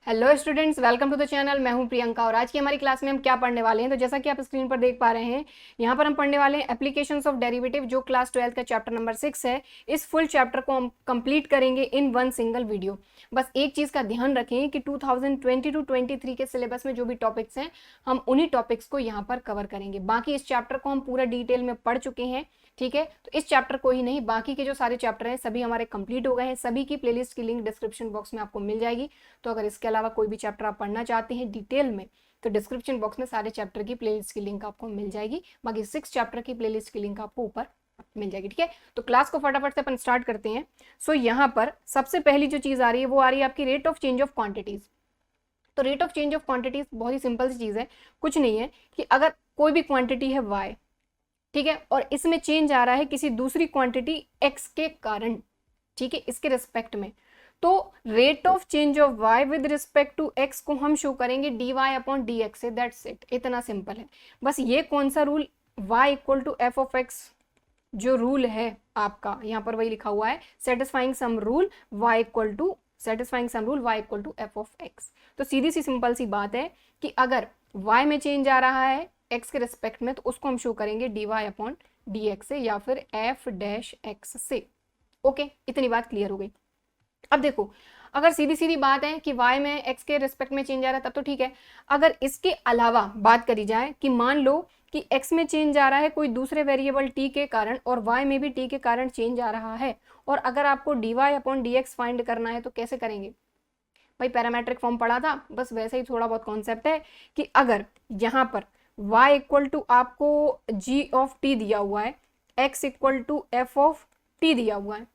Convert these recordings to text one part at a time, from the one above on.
Hello students, welcome to the channel. मैं हूं प्रियंका और आज की हमारी क्लास में हम क्या पढ़ने वाले हैं, तो जैसा कि आप स्क्रीन पर देख पा रहे हैं, यहाँ पर हम पढ़ने वाले हैं एप्लीकेशंस ऑफ डेरिवेटिव, जो क्लास 12 का चैप्टर नंबर 6 है। इस फुल चैप्टर को हम कंप्लीट करेंगे इन वन सिंगल वीडियो। बस एक चीज़ का ध्यान रखें कि 2022-23 के सिलेबस में जो भी टॉपिक्स हैं, हम उन्हीं टॉपिक्स को यहाँ पर कवर करेंगे। बाकी इस चैप्टर को हम पूरा डिटेल में पढ़ चुके हैं, ठीक है। तो इस चैप्टर को ही नहीं, बाकी के जो सारे चैप्टर हैं सभी हमारे कंप्लीट हो गए हैं। सभी की प्लेलिस्ट की लिंक डिस्क्रिप्शन बॉक्स में आपको मिल जाएगी। तो अगर इसके अलावा कोई भी चैप्टर आप पढ़ना चाहते हैं डिटेल में, तो डिस्क्रिप्शन बॉक्स में सारे चैप्टर की प्लेलिस्ट की लिंक आपको मिल जाएगी। बाकी 6 चैप्टर की प्लेलिस्ट की लिंक आपको ऊपर मिल जाएगी, ठीक है। तो क्लास को फटाफट से अपन स्टार्ट करते हैं। सो यहाँ पर सबसे पहली जो चीज़ आ रही है वो आ रही है आपकी rate of change of quantities. तो rate of change of quantities बहुत ही सिंपल सी चीज़ है, कुछ नहीं है कि अगर कोई भी क्वांटिटी है y, ठीक है, और इसमें चेंज आ रहा है किसी दूसरी क्वांटिटी x के कारण, ठीक है, इसके रिस्पेक्ट में, तो rate of change of y with respect to x को हम शो करेंगे dy अपॉन dx से। दैट्स इट, इतना सिंपल है। बस ये कौन सा rule, y equal to F of x, जो रूल है आपका यहाँ पर वही लिखा हुआ है, satisfying some rule y equal to F of x। तो सीधी सी सिंपल सी बात है कि अगर y में चेंज आ रहा है x के रिस्पेक्ट में, तो उसको हम शो करेंगे dy अपॉन dx से या फिर f डैश x से। ओके, इतनी बात क्लियर हो गई। अब देखो, अगर सीधी सीधी बात है कि y में x के रिस्पेक्ट में चेंज आ रहा है तब तो ठीक है। अगर इसके अलावा बात करी जाए कि मान लो कि x में चेंज आ रहा है कोई दूसरे वेरिएबल t के कारण और y में भी t के कारण चेंज आ रहा है, और अगर आपको dy अपॉन dx फाइंड करना है तो कैसे करेंगे भाई? पैरामेट्रिक फॉर्म पढ़ा था, बस वैसे ही थोड़ा बहुत कॉन्सेप्ट है कि अगर यहाँ पर y इक्वल टू आपको g ऑफ t दिया हुआ है, x equal to f of t दिया हुआ है,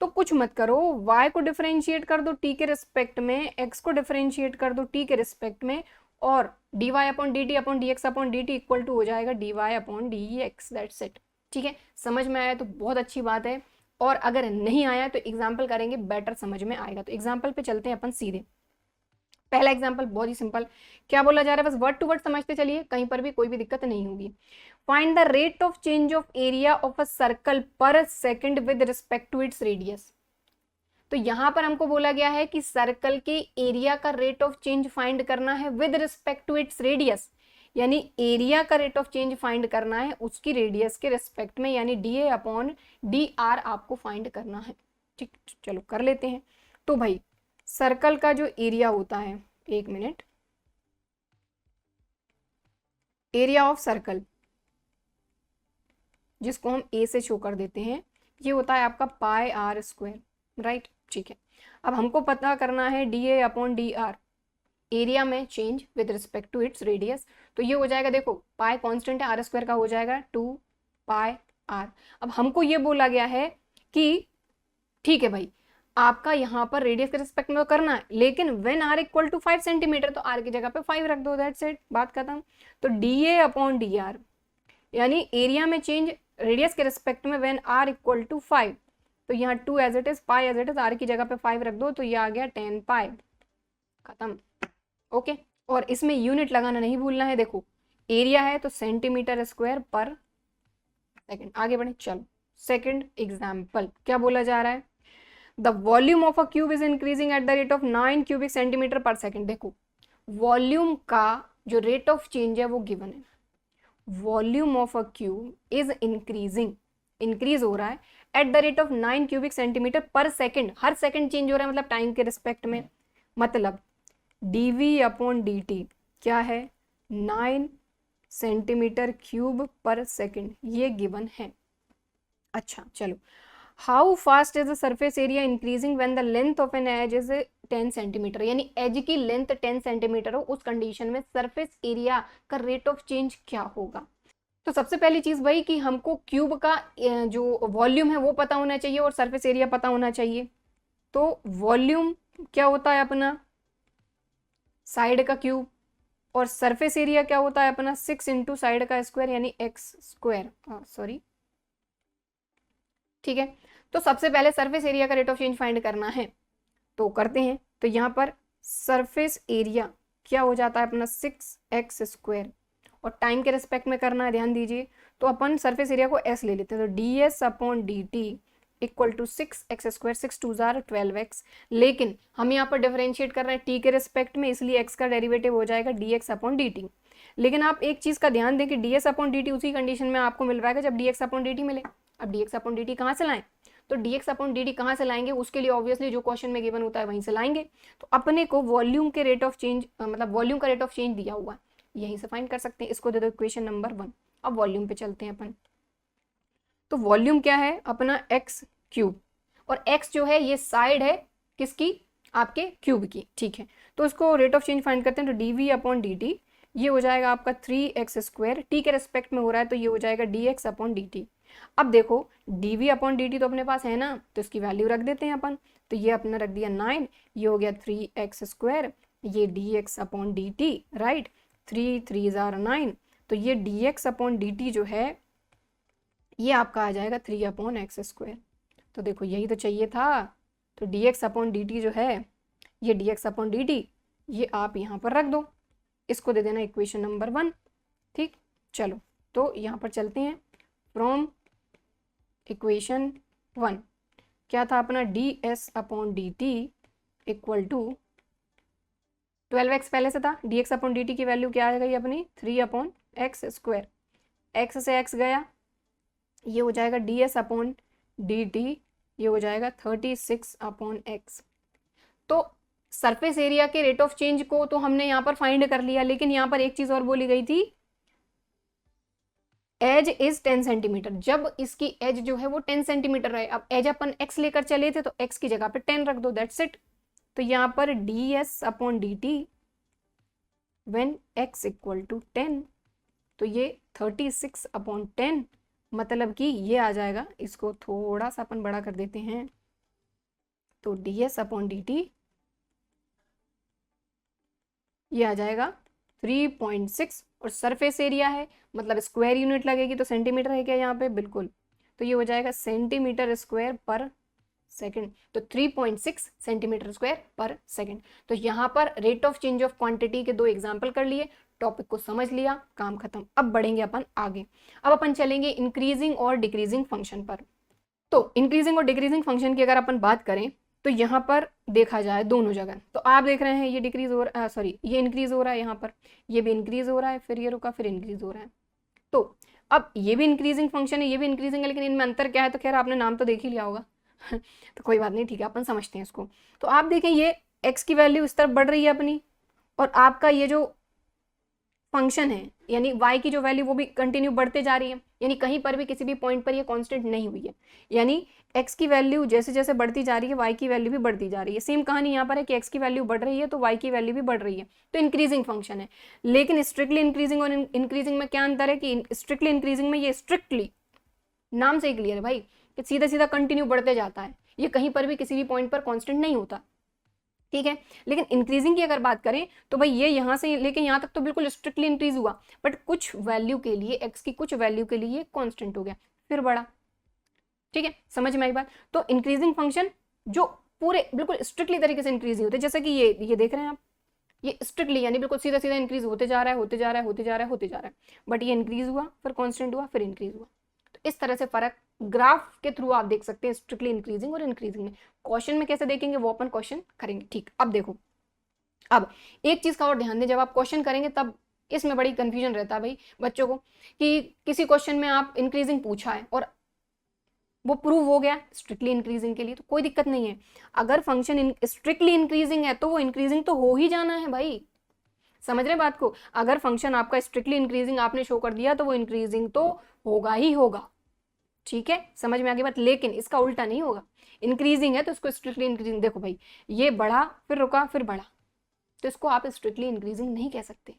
तो कुछ मत करो, y को डिफरेंशिएट कर दो t के रिस्पेक्ट में, x को डिफरेंशिएट कर दो t के रिस्पेक्ट में, और dy upon dt upon dx upon dt equal to हो जाएगा dy upon dx। That's it, ठीक है। समझ में आया तो बहुत अच्छी बात है, और अगर नहीं आया तो एग्जाम्पल करेंगे, बेटर समझ में आएगा। तो एग्जाम्पल पे चलते हैं अपन सीधे। पहला एग्जाम्पल बहुत ही सिंपल, क्या बोला जा रहा है, बस वर्ड टू वर्ड समझते चलिए, कहीं पर भी कोई भी दिक्कत नहीं होगी। Find the rate of change of area of a circle पर second with respect to its radius. तो यहां पर हमको बोला गया है कि सर्कल के एरिया का रेट ऑफ चेंज फाइंड करना है with respect to its radius, यानी एरिया का रेट ऑफ चेंज फाइंड करना है उसकी रेडियस के रिस्पेक्ट में, यानी D A upon D R आपको फाइंड करना है। ठीक, चलो कर लेते हैं। तो भाई सर्कल का जो एरिया होता है, एक मिनट, एरिया ऑफ सर्कल जिसको हम ए से शो कर देते हैं, ये होता है आपका पाई आर स्क्वायर, राइट, ठीक है। अब हमको पता करना है D A upon D R, area में change with respect to its radius. तो ये हो जाएगा, देखो पाई कांस्टेंट है, आर स्क्वायर का हो जाएगा 2 पाई आर। अब हमको ये बोला गया है कि ठीक है भाई, आपका यहाँ पर रेडियस के रिस्पेक्ट में तो करना है, लेकिन when R equal to 5 centimetre, तो आर की जगह पे 5 रख दो। दैट्स इट, बात खत्म। तो D A upon D R, यानी एरिया में चेंज रेडियस के रिस्पेक्ट में व्हेन आर इक्वल टू 5, तो यहाँ 2 as it is, pi as it is, R की जगह पे 5 रख दो, तो ये आ गया 10 पाई, खत्म। ओके, और इसमें यूनिट लगाना नहीं भूलना है। देखो एरिया है तो सेंटीमीटर स्क्वायर पर सेकंड। आगे बढ़े, चलो सेकंड एग्जाम्पल, क्या बोला जा रहा है, the volume of a cube is increasing at the rate of 9 cubic centimetre पर सेकंड। देखो वॉल्यूम का जो रेट ऑफ चेंज है वो गिवन है, volume of a cube is increasing, increase हो रहा है at the rate of 9 cubic centimetre पर सेकंड। हर सेकंड चेंज हो रहा है, मतलब टाइम के रिस्पेक्ट में, मतलब dv अपॉन dt क्या है, 9 सेंटीमीटर क्यूब पर सेकंड, ये गिवन है। अच्छा चलो, how fast is the surface area increasing when the length of an edge is 10 centimetre, यानी एज की लेंथ 10 सेंटीमीटर हो, उस कंडीशन में सरफेस एरिया का रेट ऑफ चेंज क्या होगा। तो सबसे पहली चीज भाई कि हमको क्यूब का जो वॉल्यूम है वो पता होना चाहिए और सरफेस एरिया पता होना चाहिए। तो वॉल्यूम क्या होता है अपना, साइड का क्यूब, और सरफेस एरिया क्या होता है अपना 6 इंटू साइड का स्क्वायर, यानी एक्स स्क्वायर, सॉरी, ठीक है। तो सबसे पहले सरफेस एरिया का रेट ऑफ चेंज फाइंड करना है, तो करते हैं। तो यहाँ पर सरफेस एरिया क्या हो जाता है अपना 6x स्क्वायर, और टाइम के रिस्पेक्ट में करना है, ध्यान दीजिए। तो अपन सरफेस एरिया को s ले लेते हैं, तो ds upon dt equal to 6x², 6 2 जार 12x। लेकिन हम यहाँ पर डिफरेंशिएट कर रहे हैं t के रिस्पेक्ट में, इसलिए x का डेरिवेटिव हो जाएगा dx अपॉन dt। लेकिन आप एक चीज़ का ध्यान दें कि ds अपॉन dt उसी कंडीशन में आपको मिल पाएगा जब dx अपॉन dt मिले। अब dx अपॉन dt कहाँ से लाएं? तो dx अपॉन dt कहाँ से लाएंगे? उसके लिए ऑब्वियसली जो क्वेश्चन में गिवन होता है वहीं से लाएंगे। तो अपने को वॉल्यूम के रेट ऑफ चेंज, मतलब वॉल्यूम का रेट ऑफ चेंज दिया हुआ है, यहीं से फाइंड कर सकते हैं। इसको दे दो इक्वेशन नंबर 1। अब वॉल्यूम पे चलते हैं अपन। तो वॉल्यूम क्या है अपना? x क्यूब, और x जो है ये साइड है किसकी? आपके क्यूब की, ठीक है। तो इसको रेट ऑफ चेंज फाइंड करते हैं। तो dv अपॉन dt ये हो जाएगा आपका 3x², t के रेस्पेक्ट में हो रहा है तो ये हो जाएगा dx अपॉन dt। अब देखो dv अपॉन dt तो अपने पास है ना, तो इसकी वैल्यू रख देते हैं अपन। तो ये अपना रख दिया 9, ये हो गया 3x², ये dx upon dt, right. 3 3 jar 9, तो ये dx अपॉन dt जो है ये आपका आ जाएगा 3 अपॉन x²। तो देखो यही तो चाहिए था। तो dx अपॉन dt जो है ये dx अपॉन dt ये आप यहाँ पर रख दो, इसको दे देना इक्वेशन नंबर 1, ठीक। चलो तो यहाँ पर चलते हैं। फ्रॉम इक्वेशन 1 क्या था अपना? ds upon dt equal to 12x पहले से था, dx अपॉन dt की वैल्यू क्या आ गई अपनी? 3 अपॉन x²। x से x गया, ये हो जाएगा ds अपॉन dt, ये हो जाएगा 36 अपॉन x। तो सरफेस एरिया के रेट ऑफ चेंज को तो हमने यहाँ पर फाइंड कर लिया, लेकिन यहाँ पर एक चीज और बोली गई थी, एज इज 10 सेंटीमीटर। जब इसकी एज जो है वो 10 सेंटीमीटर रहे। अब एज अपन x लेकर चले थे तो x की जगह पे 10 रख दो, दैट्स इट। तो यहाँ पर ds upon dt when x equal to 10, तो ये 36 अपॉन 10, मतलब कि ये आ जाएगा। इसको थोड़ा सा अपन बड़ा कर देते हैं। तो ds अपॉन dt ये आ जाएगा 3.6, और सरफेस एरिया है मतलब स्क्वायर यूनिट लगेगी तो सेंटीमीटर है क्या यहाँ पे? बिल्कुल। तो ये हो जाएगा सेंटीमीटर स्क्वायर पर सेकंड। तो 3.6 सेंटीमीटर स्क्वायर पर सेकंड। तो यहाँ पर rate of change of quantity के 2 एग्जाम्पल कर लिए, टॉपिक को समझ लिया, काम खत्म। अब बढ़ेंगे अपन आगे। अब अपन चलेंगे इंक्रीजिंग और डिक्रीजिंग फंक्शन पर। तो इंक्रीजिंग और डिक्रीजिंग फंक्शन की अगर अपन बात करें तो यहाँ पर देखा जाए दोनों जगह, तो आप देख रहे हैं ये डिक्रीज हो रहा है, सॉरी ये इंक्रीज हो रहा है, यहाँ पर ये भी इंक्रीज हो रहा है, फिर ये रुका, फिर इंक्रीज हो रहा है। तो अब ये भी इंक्रीजिंग फंक्शन है, ये भी इंक्रीजिंग है, लेकिन इनमें अंतर क्या है? तो खैर आपने नाम तो देख ही लिया होगा तो कोई बात नहीं, ठीक है, अपन समझते हैं इसको। तो आप देखें ये x की वैल्यू इस तरफ बढ़ रही है अपनी, और आपका ये जो फंक्शन है यानी y की जो वैल्यू वो भी कंटिन्यू बढ़ते जा रही है, यानी कहीं पर भी किसी भी पॉइंट पर ये कांस्टेंट नहीं हुई है। यानी x की वैल्यू जैसे जैसे बढ़ती जा रही है y की वैल्यू भी बढ़ती जा रही है। सेम कहानी यहाँ पर है कि x की वैल्यू बढ़ रही है तो y की वैल्यू भी बढ़ रही है, तो इंक्रीजिंग फंक्शन है। लेकिन स्ट्रिक्टली इंक्रीजिंग और इंक्रीजिंग में क्या अंतर है कि स्ट्रिक्टली इंक्रीजिंग में ये स्ट्रिक्टली नाम से ही क्लियर है भाई कि सीधा सीधा कंटिन्यू बढ़ते जाता है, ये कहीं पर भी किसी भी पॉइंट पर कांस्टेंट नहीं होता, ठीक है। लेकिन इंक्रीजिंग की अगर बात करें तो भाई ये यहाँ से लेके यहाँ तक तो बिल्कुल स्ट्रिक्टली इंक्रीज हुआ, बट कुछ वैल्यू के लिए x की कुछ वैल्यू के लिए कांस्टेंट हो गया, फिर बढ़ा, ठीक है। समझ में आई बात? तो इंक्रीजिंग फंक्शन जो पूरे बिल्कुल स्ट्रिक्टली तरीके से इंक्रीज नहीं होते, जैसे कि ये देख रहे हैं आप, ये स्ट्रिक्टली यानी बिल्कुल सीधा सीधा इंक्रीज होते जा रहा है, होते जा रहा है, होते जा रहा है, होते जा रहा है, बट ये इंक्रीज हुआ, फिर कांस्टेंट हुआ, फिर इंक्रीज हुआ। तो इस तरह से फर्क ग्राफ के थ्रू आप देख सकते हैं स्ट्रिक्टली इंक्रीजिंग और इंक्रीजिंग में। क्वेश्चन में कैसे देखेंगे वो अपन क्वेश्चन करेंगे, ठीक। अब देखो, अब एक चीज का और ध्यान दें, जब आप क्वेश्चन करेंगे तब इसमें बड़ी कंफ्यूजन रहता है भाई बच्चों को कि किसी क्वेश्चन में आप इंक्रीजिंग पूछा है और वो प्रूव हो गया स्ट्रिक्टली इंक्रीजिंग के लिए तो कोई दिक्कत नहीं है। अगर फंक्शन स्ट्रिक्टली इंक्रीजिंग है तो वो इंक्रीजिंग तो हो ही जाना है भाई, समझ रहे बात को? अगर फंक्शन आपका स्ट्रिक्टली इंक्रीजिंग आपने शो कर दिया तो वो इंक्रीजिंग तो होगा ही होगा, ठीक है, समझ में आ गई बात। लेकिन इसका उल्टा नहीं होगा, इंक्रीजिंग है तो इसको स्ट्रिक्टली इंक्रीजिंग, देखो भाई ये बढ़ा फिर रुका फिर बढ़ा, तो इसको आप स्ट्रिक्टली इंक्रीजिंग नहीं कह सकते,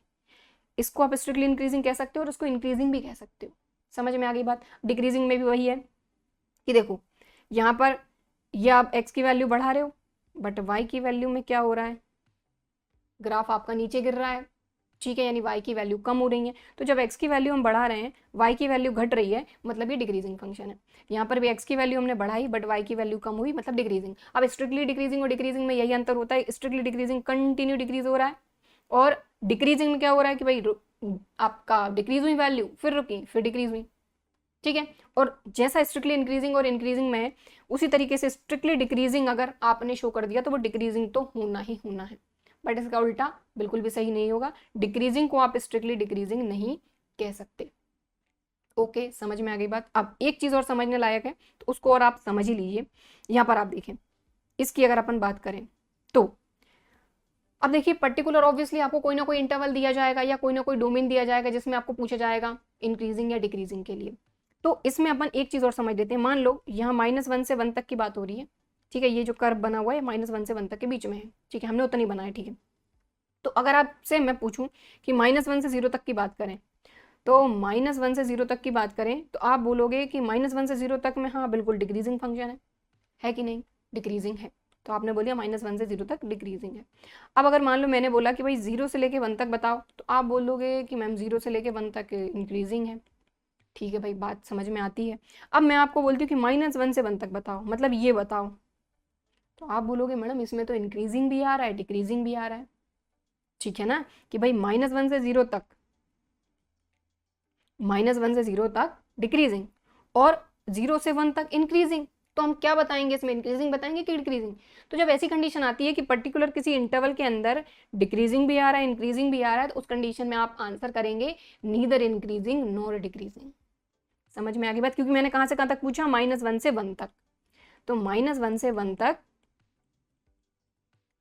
इसको आप स्ट्रिक्टली इंक्रीजिंग कह सकते हो और इसको इंक्रीजिंग भी कह सकते हो। समझ में आ गई बात? डिक्रीजिंग में भी वही है कि देखो यहाँ पर ये आप x की वैल्यू बढ़ा रहे हो बट y की वैल्यू में क्या हो रहा है, ग्राफ आपका नीचे गिर रहा है, ठीक है, यानी y की वैल्यू कम हो रही है। तो जब x की वैल्यू हम बढ़ा रहे हैं y की वैल्यू घट रही है, मतलब ये डिक्रीजिंग फंक्शन है। यहाँ पर भी x की वैल्यू हमने बढ़ाई बट y की वैल्यू कम हुई, मतलब डिक्रीजिंग। अब स्ट्रिक्टली डिक्रीजिंग और डिक्रीजिंग में यही अंतर होता है, स्ट्रिक्टली डिक्रीजिंग कंटिन्यू डिक्रीज हो रहा है और डिक्रीजिंग में क्या हो रहा है कि भाई आपका डिक्रीज हुई वैल्यू फिर रुकी फिर डिक्रीज हुई, ठीक है। और जैसा स्ट्रिक्टली इंक्रीजिंग और इंक्रीजिंग में है, उसी तरीके से स्ट्रिक्टली डिक्रीजिंग अगर आपने शो कर दिया तो वो डिक्रीजिंग तो होना ही होना है, बट इसका उल्टा बिल्कुल भी सही नहीं होगा, डिक्रीजिंग को आप स्ट्रिक्टली डिक्रीजिंग नहीं कह सकते। ओके, समझ में आ गई बात। अब एक चीज और समझने लायक है, तो उसको और आप समझ ही लीजिए। यहाँ पर आप देखें, इसकी अगर अपन बात करें तो अब देखिए, पर्टिकुलर ऑब्वियसली आपको कोई ना कोई इंटरवल दिया जाएगा या कोई ना कोई डोमेन दिया जाएगा जिसमें आपको पूछा जाएगा इंक्रीजिंग या डिक्रीजिंग के लिए। तो इसमें अपन एक चीज और समझ लेते हैं। मान लो यहाँ -1 से 1 तक की बात हो रही है, ठीक है, ये जो कर्व बना हुआ है -1 से 1 तक के बीच में है, ठीक है, हमने उतना ही बनाया, ठीक है। तो अगर आपसे मैं पूछूं कि -1 से 0 तक की बात करें, तो -1 से 0 तक की बात करें तो आप बोलोगे कि -1 से 0 तक में हाँ बिल्कुल डिक्रीजिंग फंक्शन है कि नहीं, डिक्रीजिंग है। तो आपने बोलिया -1 से 0 तक डिक्रीजिंग है। अब अगर मान लो मैंने बोला कि भाई 0 से लेके 1 तक बताओ, तो आप बोलोगे कि मैम 0 से लेके 1 तक इंक्रीजिंग है। ठीक है भाई, बात समझ में आती है। अब मैं आपको बोलती हूँ कि -1 से 1 तक बताओ, मतलब ये बताओ, तो आप बोलोगे मैडम इसमें तो इंक्रीजिंग भी आ रहा है डिक्रीजिंग भी आ रहा है, ठीक है ना, कि भाई -1 से 0 तक, -1 से 0 तक डिक्रीजिंग और 0 से 1 तक इंक्रीजिंग। तो हम क्या बताएंगे इसमें, इंक्रीजिंग बताएंगे कि डिक्रीजिंग। तो जब ऐसी कंडीशन आती है कि पर्टिकुलर किसी इंटरवल के अंदर डिक्रीजिंग भी आ रहा है इंक्रीजिंग भी आ रहा है, तो उस कंडीशन में आप आंसर करेंगे नीदर इंक्रीजिंग नॉर डिक्रीजिंग। समझ में आ गई बात, क्योंकि मैंने कहां से कहां तक पूछा, -1 से 1 तक, तो -1 से 1 तक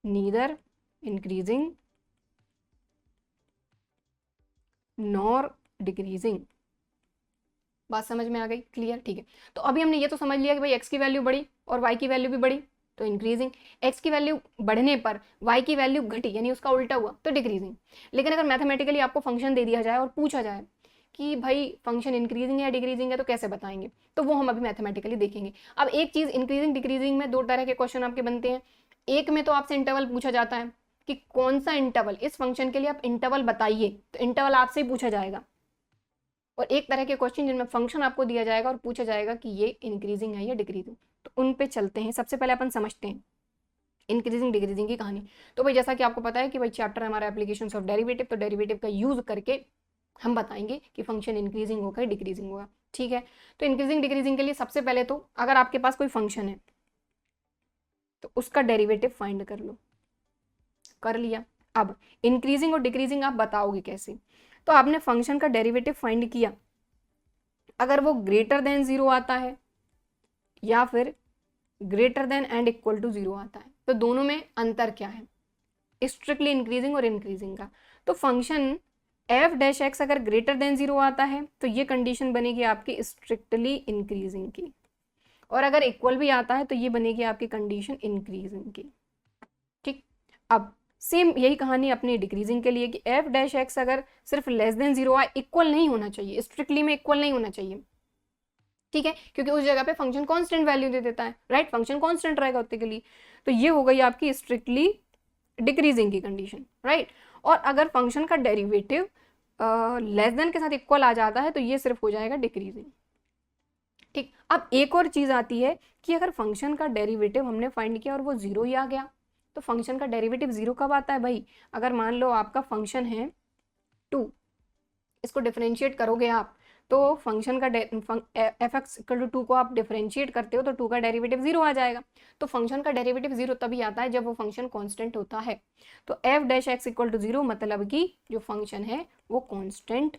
नीदर इंक्रीजिंग नॉर डिक्रीजिंग। बात समझ में आ गई, क्लियर, ठीक है। तो अभी हमने ये तो समझ लिया कि भाई x की वैल्यू बढ़ी और y की वैल्यू भी बढ़ी तो इंक्रीजिंग, x की वैल्यू बढ़ने पर y की वैल्यू घटी यानी उसका उल्टा हुआ तो डिक्रीजिंग। लेकिन अगर मैथमेटिकली आपको फंक्शन दे दिया जाए और पूछा जाए कि भाई फंक्शन इंक्रीजिंग या डिक्रीजिंग है तो कैसे बताएंगे, तो वो हम अभी मैथमेटिकली देखेंगे। अब एक चीज, इंक्रीजिंग डिक्रीजिंग में दो तरह के क्वेश्चन आपके बनते हैं। एक में तो आपसे इंटरवल पूछा जाता है कि कौन सा इंटरवल, इस फंक्शन के लिए आप इंटरवल बताइए, तो इंटरवल आपसे ही पूछा जाएगा। और एक तरह के क्वेश्चन जिनमें फंक्शन आपको दिया जाएगा और पूछा जाएगा कि ये इंक्रीजिंग है या डिक्रीजिंग। तो उन पे चलते हैं। सबसे पहले अपन समझते हैं इंक्रीजिंग डिक्रीजिंग की कहानी। तो भाई जैसा कि आपको पता है कि भाई चैप्टर हमारा एप्लीकेशंस ऑफ डेरिवेटिव, तो डेरिवेटिव का यूज करके हम बताएंगे कि फंक्शन इंक्रीजिंग होगा डिक्रीजिंग होगा, ठीक है। तो इंक्रीजिंग डिक्रीजिंग के लिए सबसे पहले तो अगर आपके पास कोई फंक्शन है तो उसका डेरिवेटिव फाइंड कर लो, कर लिया। अब इंक्रीजिंग और डिक्रीजिंग आप बताओगे कैसे, तो आपने फंक्शन का डेरिवेटिव फाइंड किया, अगर वो ग्रेटर देन 0 आता है या फिर greater than and equal to 0 आता है, तो दोनों में अंतर क्या है, स्ट्रिक्टली इंक्रीजिंग और इंक्रीजिंग का। तो फंक्शन एफ डैश एक्स अगर ग्रेटर देन 0 आता है तो ये कंडीशन बनेगी आपकी स्ट्रिक्टली इंक्रीजिंग की, और अगर इक्वल भी आता है तो ये बनेगी आपकी कंडीशन इंक्रीजिंग की, ठीक। अब सेम यही कहानी अपनी डिक्रीजिंग के लिए कि एफ डैश एक्स अगर सिर्फ लेस देन 0 आए, इक्वल नहीं होना चाहिए, स्ट्रिक्टली में इक्वल नहीं होना चाहिए, ठीक है, क्योंकि उस जगह पे फंक्शन कांस्टेंट वैल्यू दे देता है, राइट, फंक्शन कांस्टेंट रहेगा उतने के लिए। तो ये हो गई आपकी स्ट्रिक्टली डिक्रीजिंग की कंडीशन, राइट। और अगर फंक्शन का डेरिवेटिव लेस देन के साथ इक्वल आ जाता है तो ये सिर्फ हो जाएगा डिक्रीजिंग, ठीक। अब एक और चीज आती है कि अगर फंक्शन का डेरिवेटिव हमने फाइंड किया और वो 0 ही आ गया, तो फंक्शन का डेरिवेटिव 0 कब आता है भाई, अगर मान लो आपका फंक्शन है 2, इसको डिफरेंशिएट करोगे आप, तो फंक्शन का एफ एक्स इक्वल टू 2 को आप डिफरेंशिएट करते हो तो 2 का डेरिवेटिव 0 आ जाएगा। तो फंक्शन का डेरिवेटिव 0 तभी आता है जब वो फंक्शन कांस्टेंट होता है। तो F dash X equal to 0 मतलब कि जो फंक्शन है वो कांस्टेंट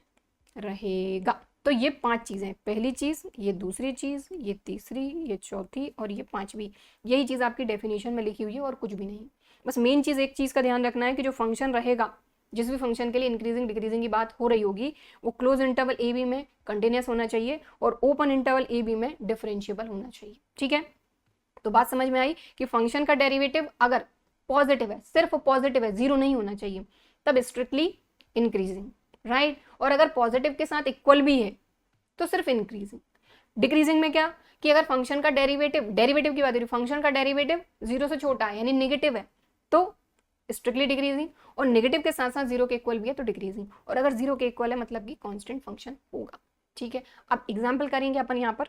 रहेगा। तो ये 5 चीज़ें, पहली चीज़, ये दूसरी चीज़, ये तीसरी, ये चौथी और ये 5वीं, यही चीज़ आपकी डेफिनेशन में लिखी हुई है और कुछ भी नहीं। बस मेन चीज़, एक चीज़ का ध्यान रखना है कि जो फंक्शन रहेगा, जिस भी फंक्शन के लिए इंक्रीजिंग डिक्रीजिंग की बात हो रही होगी, वो क्लोज इंटरवल ए बी में कंटिन्यूस होना चाहिए और ओपन इंटरवल ए बी में डिफरेंशिएबल होना चाहिए, ठीक है। तो बात समझ में आई कि फंक्शन का डेरिवेटिव अगर पॉजिटिव है, सिर्फ पॉजिटिव है, 0 नहीं होना चाहिए, तब स्ट्रिक्टली इंक्रीजिंग, राइट। और अगर पॉजिटिव के साथ इक्वल भी है तो सिर्फ इंक्रीजिंग। डिक्रीजिंग में क्या, कि अगर फंक्शन का डेरिवेटिव की बात हो रही, फंक्शन का डेरिवेटिव 0 से छोटा है यानी नेगेटिव है तो स्ट्रिक्टली डिक्रीजिंग, और नेगेटिव के साथ साथ 0 के इक्वल भी है तो डिक्रीजिंग, और अगर 0 के इक्वल है मतलब कि कांस्टेंट फंक्शन होगा, ठीक है। अब एग्जांपल करेंगे अपन यहाँ पर।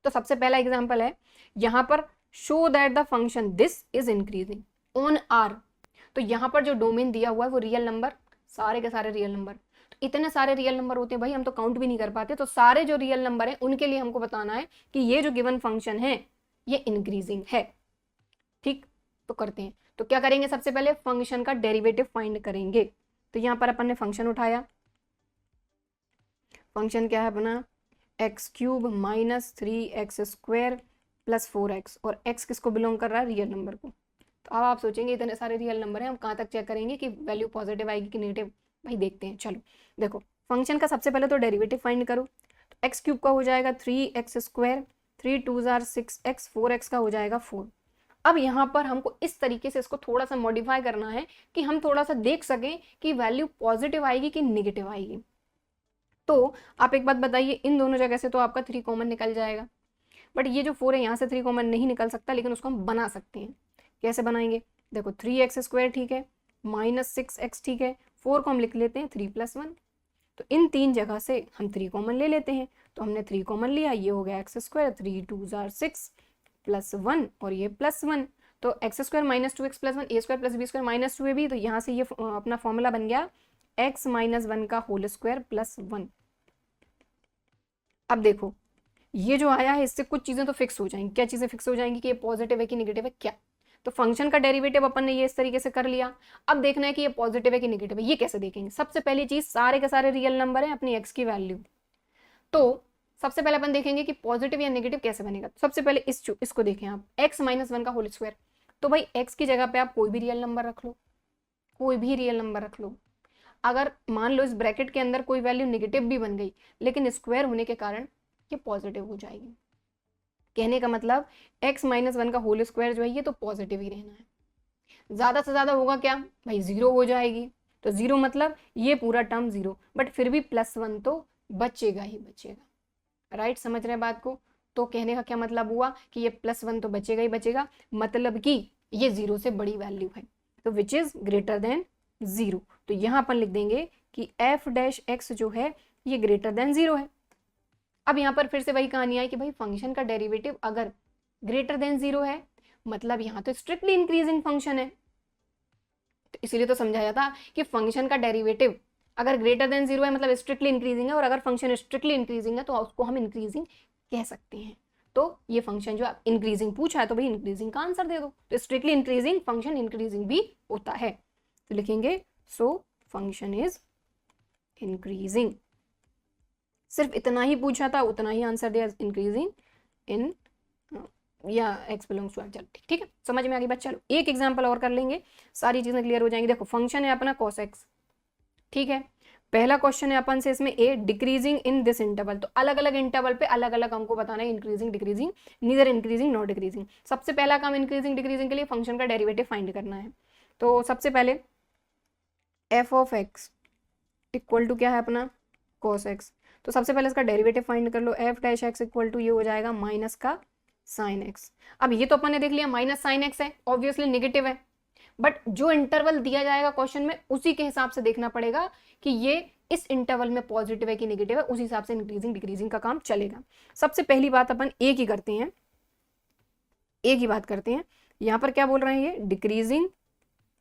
तो सबसे पहला एग्जांपल है यहाँ पर, show that the function this is increasing on R. तो यहाँ पर जो डोमेन दिया हुआ है वो रियल नंबर, सारे के सारे रियल नंबर। तो इतने सारे रियल नंबर होते हैं भाई, हम तो काउंट भी नहीं कर पाते। तो सारे जो रियल नंबर हैं उनके लिए हमको बताना है कि ये जो गिवन फंक्शन है ये इंक्रीजिंग है। ठीक, तो करते हैं। तो क्या करेंगे, सबसे पहले फंक्शन का डेरिवेटिव फाइंड करेंगे। तो यहाँ पर अपन ने फंक्शन उठाया, फंक्शन क्या है अपना, x cube minus 3x² plus 4x, और x किसको बिलोंग कर रहा है, रियल नंबर को। तो अब आप सोचेंगे इतने सारे रियल नंबर हैं, हम कहाँ तक चेक करेंगे कि वैल्यू पॉजिटिव आएगी कि नेगेटिव। भाई देखते हैं, चलो देखो फंक्शन का सबसे पहले तो डेरिवेटिव फाइंड करो। तो x क्यूब का हो जाएगा 3x², 3 2 6x, 4x का हो जाएगा 4। अब यहाँ पर हमको इस तरीके से इसको थोड़ा सा मॉडिफाई करना है कि हम थोड़ा सा देख सकें कि वैल्यू पॉजिटिव आएगी कि नेगेटिव आएगी। तो आप एक बात बताइए, इन दोनों जगह से तो आपका 3 कॉमन निकल जाएगा, बट ये जो 4 है यहाँ से 3 कॉमन नहीं निकल सकता, लेकिन उसको हम बना सकते हैं। कैसे बनाएंगे, देखो 3x² ठीक है, माइनस 6x ठीक है, 4 को हम लिख लेते हैं 3 + 1। तो इन 3 जगह से हम 3 कॉमन ले लेते हैं। तो हमने 3 कॉमन लिया, ये हो गया x², 3 2 6 प्लस 1 और ये प्लस 1। तो x² minus 2x plus 1, a² plus b² minus 2ab। तो यहाँ से ये अपना फॉर्मूला बन गया x माइनस 1 का होल स्क्वायर प्लस 1। अब देखो ये जो आया है इससे कुछ चीज़ें तो फिक्स हो जाएंगी। क्या चीज़ें फिक्स हो जाएंगी कि ये पॉजिटिव है कि नेगेटिव है, क्या। तो फंक्शन का डेरिवेटिव अपन ने ये इस तरीके से कर लिया। अब देखना है कि ये पॉजिटिव है कि नेगेटिव है। ये कैसे देखेंगे, सबसे पहली चीज़ सारे के सारे रियल नंबर हैं अपनी x की वैल्यू। तो सबसे पहले अपन देखेंगे कि पॉजिटिव या नेगेटिव कैसे बनेगा। सबसे पहले इसको देखें आप, x माइनस 1 का होल स्क्वायर। तो भाई x की जगह पे आप कोई भी रियल नंबर रख लो, कोई भी रियल नंबर रख लो। अगर मान लो इस ब्रैकेट के अंदर कोई वैल्यू नेगेटिव भी बन गई, लेकिन स्क्वायर होने के कारण ये पॉजिटिव हो जाएगी। कहने का मतलब x माइनस 1 का होल स्क्वायर जो है ये तो पॉजिटिव ही रहना है। ज़्यादा से ज़्यादा होगा क्या भाई, 0 हो जाएगी। तो 0 मतलब ये पूरा टर्म 0, बट फिर भी +1 तो बचेगा ही बचेगा। राइट, समझ रहे हैं बात को। तो कहने का क्या मतलब हुआ कि ये +1 तो बचेगा ही बचेगा, मतलब कि ये 0 से बड़ी वैल्यू है, तो विच इज ग्रेटर देन 0। तो यहाँ अपन लिख देंगे कि f' जो है ये ग्रेटर देन 0 है। अब यहाँ पर फिर से वही कहानी है कि भाई फंक्शन का डेरिवेटिव अगर ग्रेटर देन 0 है, मतलब यहाँ तो स्ट्रिक्टली इंक्रीजिंग फंक्शन है। तो इसीलिए तो समझाया था कि फंक्शन का डेरिवेटिव अगर ग्रेटर देन 0 है मतलब स्ट्रिक्टली इंक्रीजिंग है, और अगर फंक्शन स्ट्रिक्टली इंक्रीजिंग है तो उसको हम इंक्रीजिंग कह सकते हैं। तो ये फंक्शन जो आप इंक्रीजिंग पूछा है तो भाई इंक्रीजिंग का आंसर दे दो। तो स्ट्रिक्टली इंक्रीजिंग फंक्शन इंक्रीजिंग भी होता है। तो लिखेंगे सो फंक्शन इज इंक्रीजिंग। सिर्फ इतना ही पूछा था, उतना ही आंसर दिया, इंक्रीजिंग इन या x बिलोंग्स टू r। चलो ठीक है, समझ में आ गई बात। चलो एक एग्जांपल और कर लेंगे, सारी चीजें क्लियर हो जाएंगी। देखो फंक्शन है अपना cos x, ठीक है। पहला क्वेश्चन है अपन से इसमें ए डिक्रीजिंग इन दिस इंटरवल। तो अलग अलग इंटरवल पे अलग अलग हमको बताना है, increasing decreasing, neither increasing not decreasing. सबसे पहला काम इंक्रीजिंग डिक्रीजिंग के लिए फंक्शन का डेरिवेटिव फाइंड करना है। तो सबसे पहले f of x equal to क्या है अपना cos x। तो सबसे पहले इसका डेरिवेटिव फाइंड कर लो, f' इक्वल टू ये हो जाएगा माइनस का साइन x। अब ये तो अपन ने देख लिया माइनस साइन x है, ऑब्वियसली नेगेटिव है, बट जो इंटरवल दिया जाएगा क्वेश्चन में उसी के हिसाब से देखना पड़ेगा कि ये इस इंटरवल में पॉजिटिव है कि नेगेटिव है, उसी हिसाब से इंक्रीजिंग डिक्रीजिंग का काम चलेगा। सबसे पहली बात अपन एक ही करते हैं, एक ही बात करते हैं। यहाँ पर क्या बोल रहे हैं, ये डिक्रीजिंग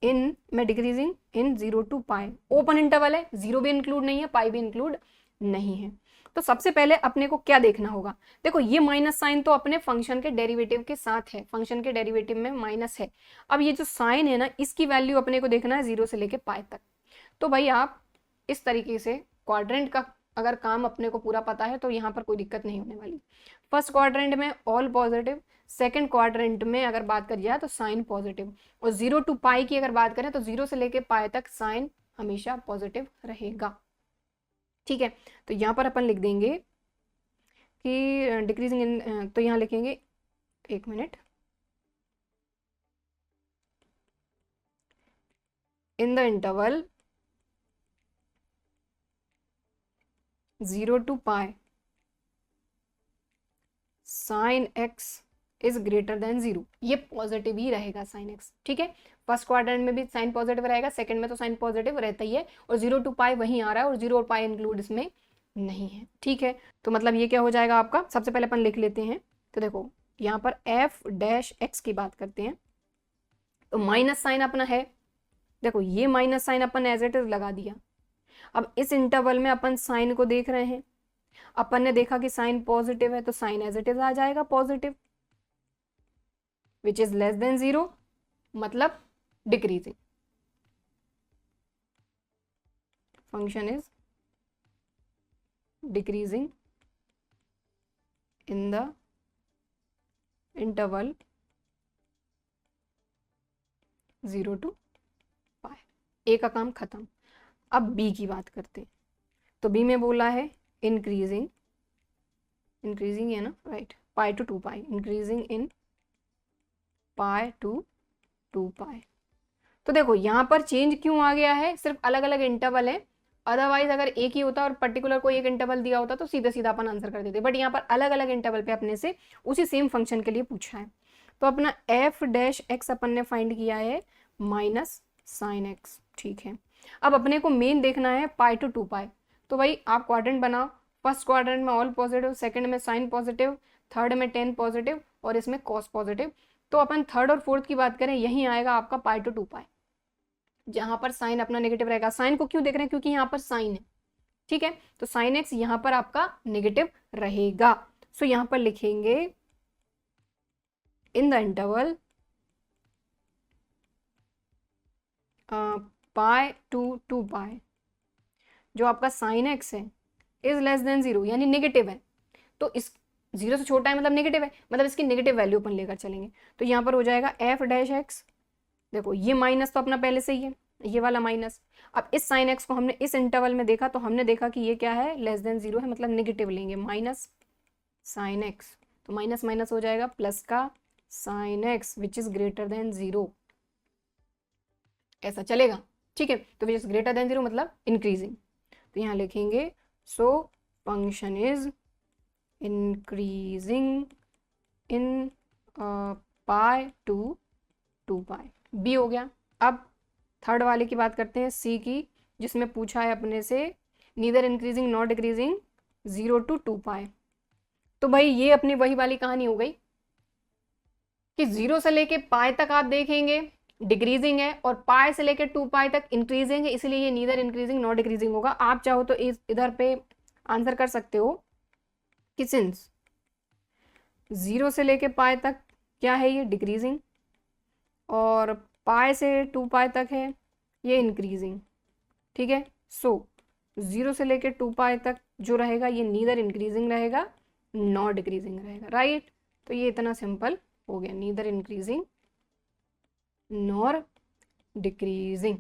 इन, मैं decreasing in 0 to π, open interval है, 0 भी इंक्लूड नहीं है, पाई भी इंक्लूड नहीं है। तो सबसे पहले अपने को क्या देखना होगा, देखो ये माइनस साइन तो अपने फंक्शन के डेरिवेटिव के साथ है, फंक्शन के डेरिवेटिव में माइनस है। अब ये जो साइन है ना, इसकी वैल्यू अपने को देखना है 0 से लेके π तक। तो भाई आप इस तरीके से क्वाड्रेंट का अगर काम अपने को पूरा पता है तो यहाँ पर कोई दिक्कत नहीं होने वाली। फर्स्ट क्वाड्रेंट में ऑल पॉजिटिव, सेकंड क्वाड्रेंट में अगर बात करी जाए तो साइन पॉजिटिव, और 0 to π की अगर बात करें तो 0 से लेके π तक साइन हमेशा पॉजिटिव रहेगा। ठीक है, तो यहाँ पर अपन लिख देंगे कि डिक्रीजिंग इन, तो यहाँ लिखेंगे, एक minute, in the interval 0 to π sine x is greater than 0, ये पॉजिटिव ही रहेगा साइन x। ठीक है, फर्स्ट क्वाड्रेंट में भी साइन पॉजिटिव रहेगा, सेकंड में तो साइन पॉजिटिव रहता ही है, और 0 to π वहीं आ रहा है, और 0 और π इंक्लूड इसमें नहीं है। ठीक है, तो मतलब ये क्या हो जाएगा आपका, सबसे पहले अपन लिख लेते हैं। तो देखो यहाँ पर f' की बात करते हैं, तो माइनस साइन अपना है, देखो ये माइनस साइन अपन एज इट इज लगा दिया। अब इस इंटरवल में अपन साइन को देख रहे हैं, अपन ने देखा कि साइन पॉजिटिव है तो साइन एज इट इज आ जाएगा positive, which is less than 0, मतलब decreasing, function is decreasing in the interval 0 to पाई। ए का काम खत्म। अब बी की बात करते हैं, तो बी में बोला है इंक्रीजिंग, इंक्रीजिंग है ना, right, pi to 2 pi, increasing in pi to 2 pi. तो देखो यहाँ पर चेंज क्यों आ गया है, सिर्फ अलग अलग इंटरवल है, अदरवाइज अगर एक ही होता और पर्टिकुलर कोई एक इंटरवल दिया होता तो सीधा सीधा अपन आंसर कर देते, बट यहाँ पर अलग अलग इंटरवल पे अपने से उसी सेम फंक्शन के लिए पूछा है। तो अपना एफ डैश एक्स अपन ने फाइंड किया है माइनस साइन एक्स, ठीक है। अब अपने को मेन देखना है पाई टू 2 पाई, तो भाई आप क्वाड्रेंट बनाओ, फर्स्ट क्वाड्रेंट में ऑल पॉजिटिव, सेकंड में साइन पॉजिटिव, थर्ड में टेन पॉजिटिव और इसमें कॉस पॉजिटिव। तो अपन थर्ड और फोर्थ की बात करें, यहीं आएगा आपका पाई टू 2 पाई, जहां पर साइन अपना नेगेटिव रहेगा। साइन को क्यों देख रहे हैं, क्योंकि यहाँ पर साइन है, ठीक है, तो साइन एक्स यहाँ पर आपका नेगेटिव रहेगा। सो यहाँ पर लिखेंगे in the interval pi to 2 pi, जो आपका साइन एक्स है इज लेस देन 0, यानी नेगेटिव है, तो इस 0 से छोटा है मतलब नेगेटिव है, मतलब इसकी नेगेटिव वैल्यू अपन लेकर चलेंगे। तो यहाँ पर हो जाएगा एफ डैश एक्स, देखो ये माइनस तो अपना पहले से ही है, ये वाला माइनस। अब इस साइन एक्स को हमने इस इंटरवल में देखा तो हमने देखा कि ये क्या है, लेस देन 0 है, मतलब नेगेटिव लेंगे, माइनस साइन एक्स, तो माइनस माइनस हो जाएगा प्लस का sine x which is greater than 0, ऐसा चलेगा, ठीक है। तो विच इज ग्रेटर देन 0 मतलब इंक्रीजिंग, तो यहाँ लिखेंगे so function is increasing in pi to 2 pi, B हो गया। अब थर्ड वाले की बात करते हैं, सी की, जिसमें पूछा है अपने से neither increasing not decreasing 0 to 2 pi. तो भाई ये अपनी वही वाली कहानी हो गई कि 0 से लेके पाई तक आप देखेंगे डिक्रीजिंग है और पाई से लेके 2 पाई तक इंक्रीजिंग है, इसलिए ये नीदर इंक्रीजिंग नॉट डिक्रीजिंग होगा। आप चाहो तो इधर पे आंसर कर सकते हो कि सिंस 0 से लेके पाई तक क्या है ये डिक्रीजिंग और पाई से 2 पाई तक है ये इंक्रीजिंग, ठीक है। सो 0 से लेके 2 पाई तक जो रहेगा ये नीदर इंक्रीजिंग रहेगा नॉट डिक्रीजिंग रहेगा, राइट। तो ये इतना सिंपल हो गया, neither increasing nor decreasing,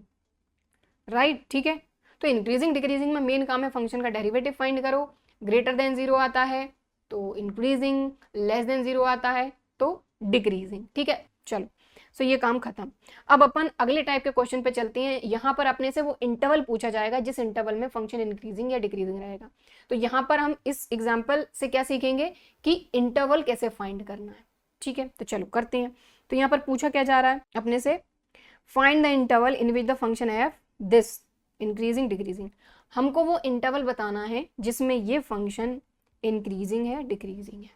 right, ठीक है। तो इंक्रीजिंग डिक्रीजिंग में मेन काम है फंक्शन का डेरिवेटिव फाइंड करो, ग्रेटर देन 0 आता है तो इंक्रीजिंग, लेस देन 0 आता है तो डिक्रीजिंग, ठीक है। चलो सो ये काम खत्म। अब अपन अगले टाइप के क्वेश्चन पे चलते हैं। यहाँ पर अपने से वो इंटरवल पूछा जाएगा जिस इंटरवल में फंक्शन इंक्रीजिंग या डिक्रीजिंग रहेगा। तो यहाँ पर हम इस एग्जाम्पल से क्या सीखेंगे कि इंटरवल कैसे फाइंड करना है, ठीक है। तो चलो करते हैं। तो यहाँ पर पूछा क्या जा रहा है अपने से, find the interval in which the function F this increasing decreasing. हमको वो इंटरवल बताना है जिसमें ये फंक्शन इंक्रीजिंग है डिक्रीजिंग है,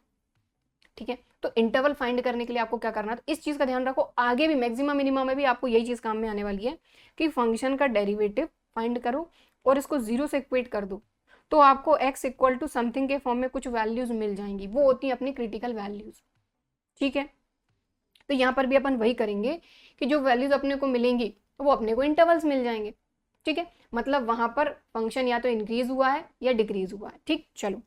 ठीक है। तो इंटरवल फाइंड करने के लिए आपको क्या करना है, तो इस चीज का ध्यान रखो, आगे भी मैक्सिमम मिनिमम में भी आपको यही चीज काम में आने वाली है कि फंक्शन का डेरिवेटिव फाइंड करो और इसको 0 से इक्वेट कर दो, तो आपको x इक्वल टू समथिंग के फॉर्म में कुछ वैल्यूज मिल जाएंगी, वो होती है अपनी क्रिटिकल वैल्यूज, ठीक है। तो यहाँ पर भी अपन वही करेंगे कि जो वैल्यूज अपने को मिलेंगी वो अपने को इंटरवल्स मिल जाएंगे, ठीक है। मतलब वहां पर फंक्शन या तो इंक्रीज हुआ है या डिक्रीज हुआ है, ठीक। चलो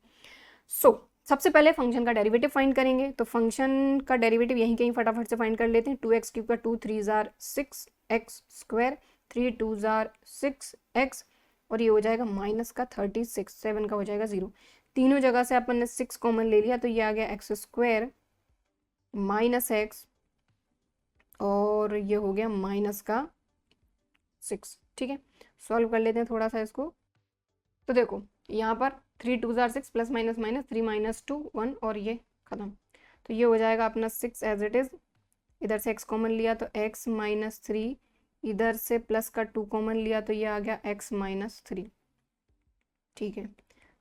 सो सबसे पहले फंक्शन का डेरिवेटिव फाइंड करेंगे। तो फंक्शन का डेरिवेटिव यहीं कहीं फटाफट से फाइंड कर लेते हैं। 2x क्यूब का 2 3 jar 6x square, 3 2 jar 6x और ये हो जाएगा माइनस का 36, 7 का हो जाएगा 0। तीनों जगह से अपन ने 6 कॉमन ले लिया तो ये आ गया एक्स स्क्वायर माइनस एक्स और ये हो गया माइनस का 6, ठीक है। सॉल्व कर लेते हैं थोड़ा सा इसको। तो देखो यहाँ पर 3 2 jar 6 plus minus minus 3 minus 2 1 और ये खत्म। तो ये हो जाएगा अपना 6 एज इट इज, इधर से x कॉमन लिया तो x माइनस 3, इधर से प्लस का 2 कॉमन लिया तो ये आ गया x माइनस 3, ठीक है।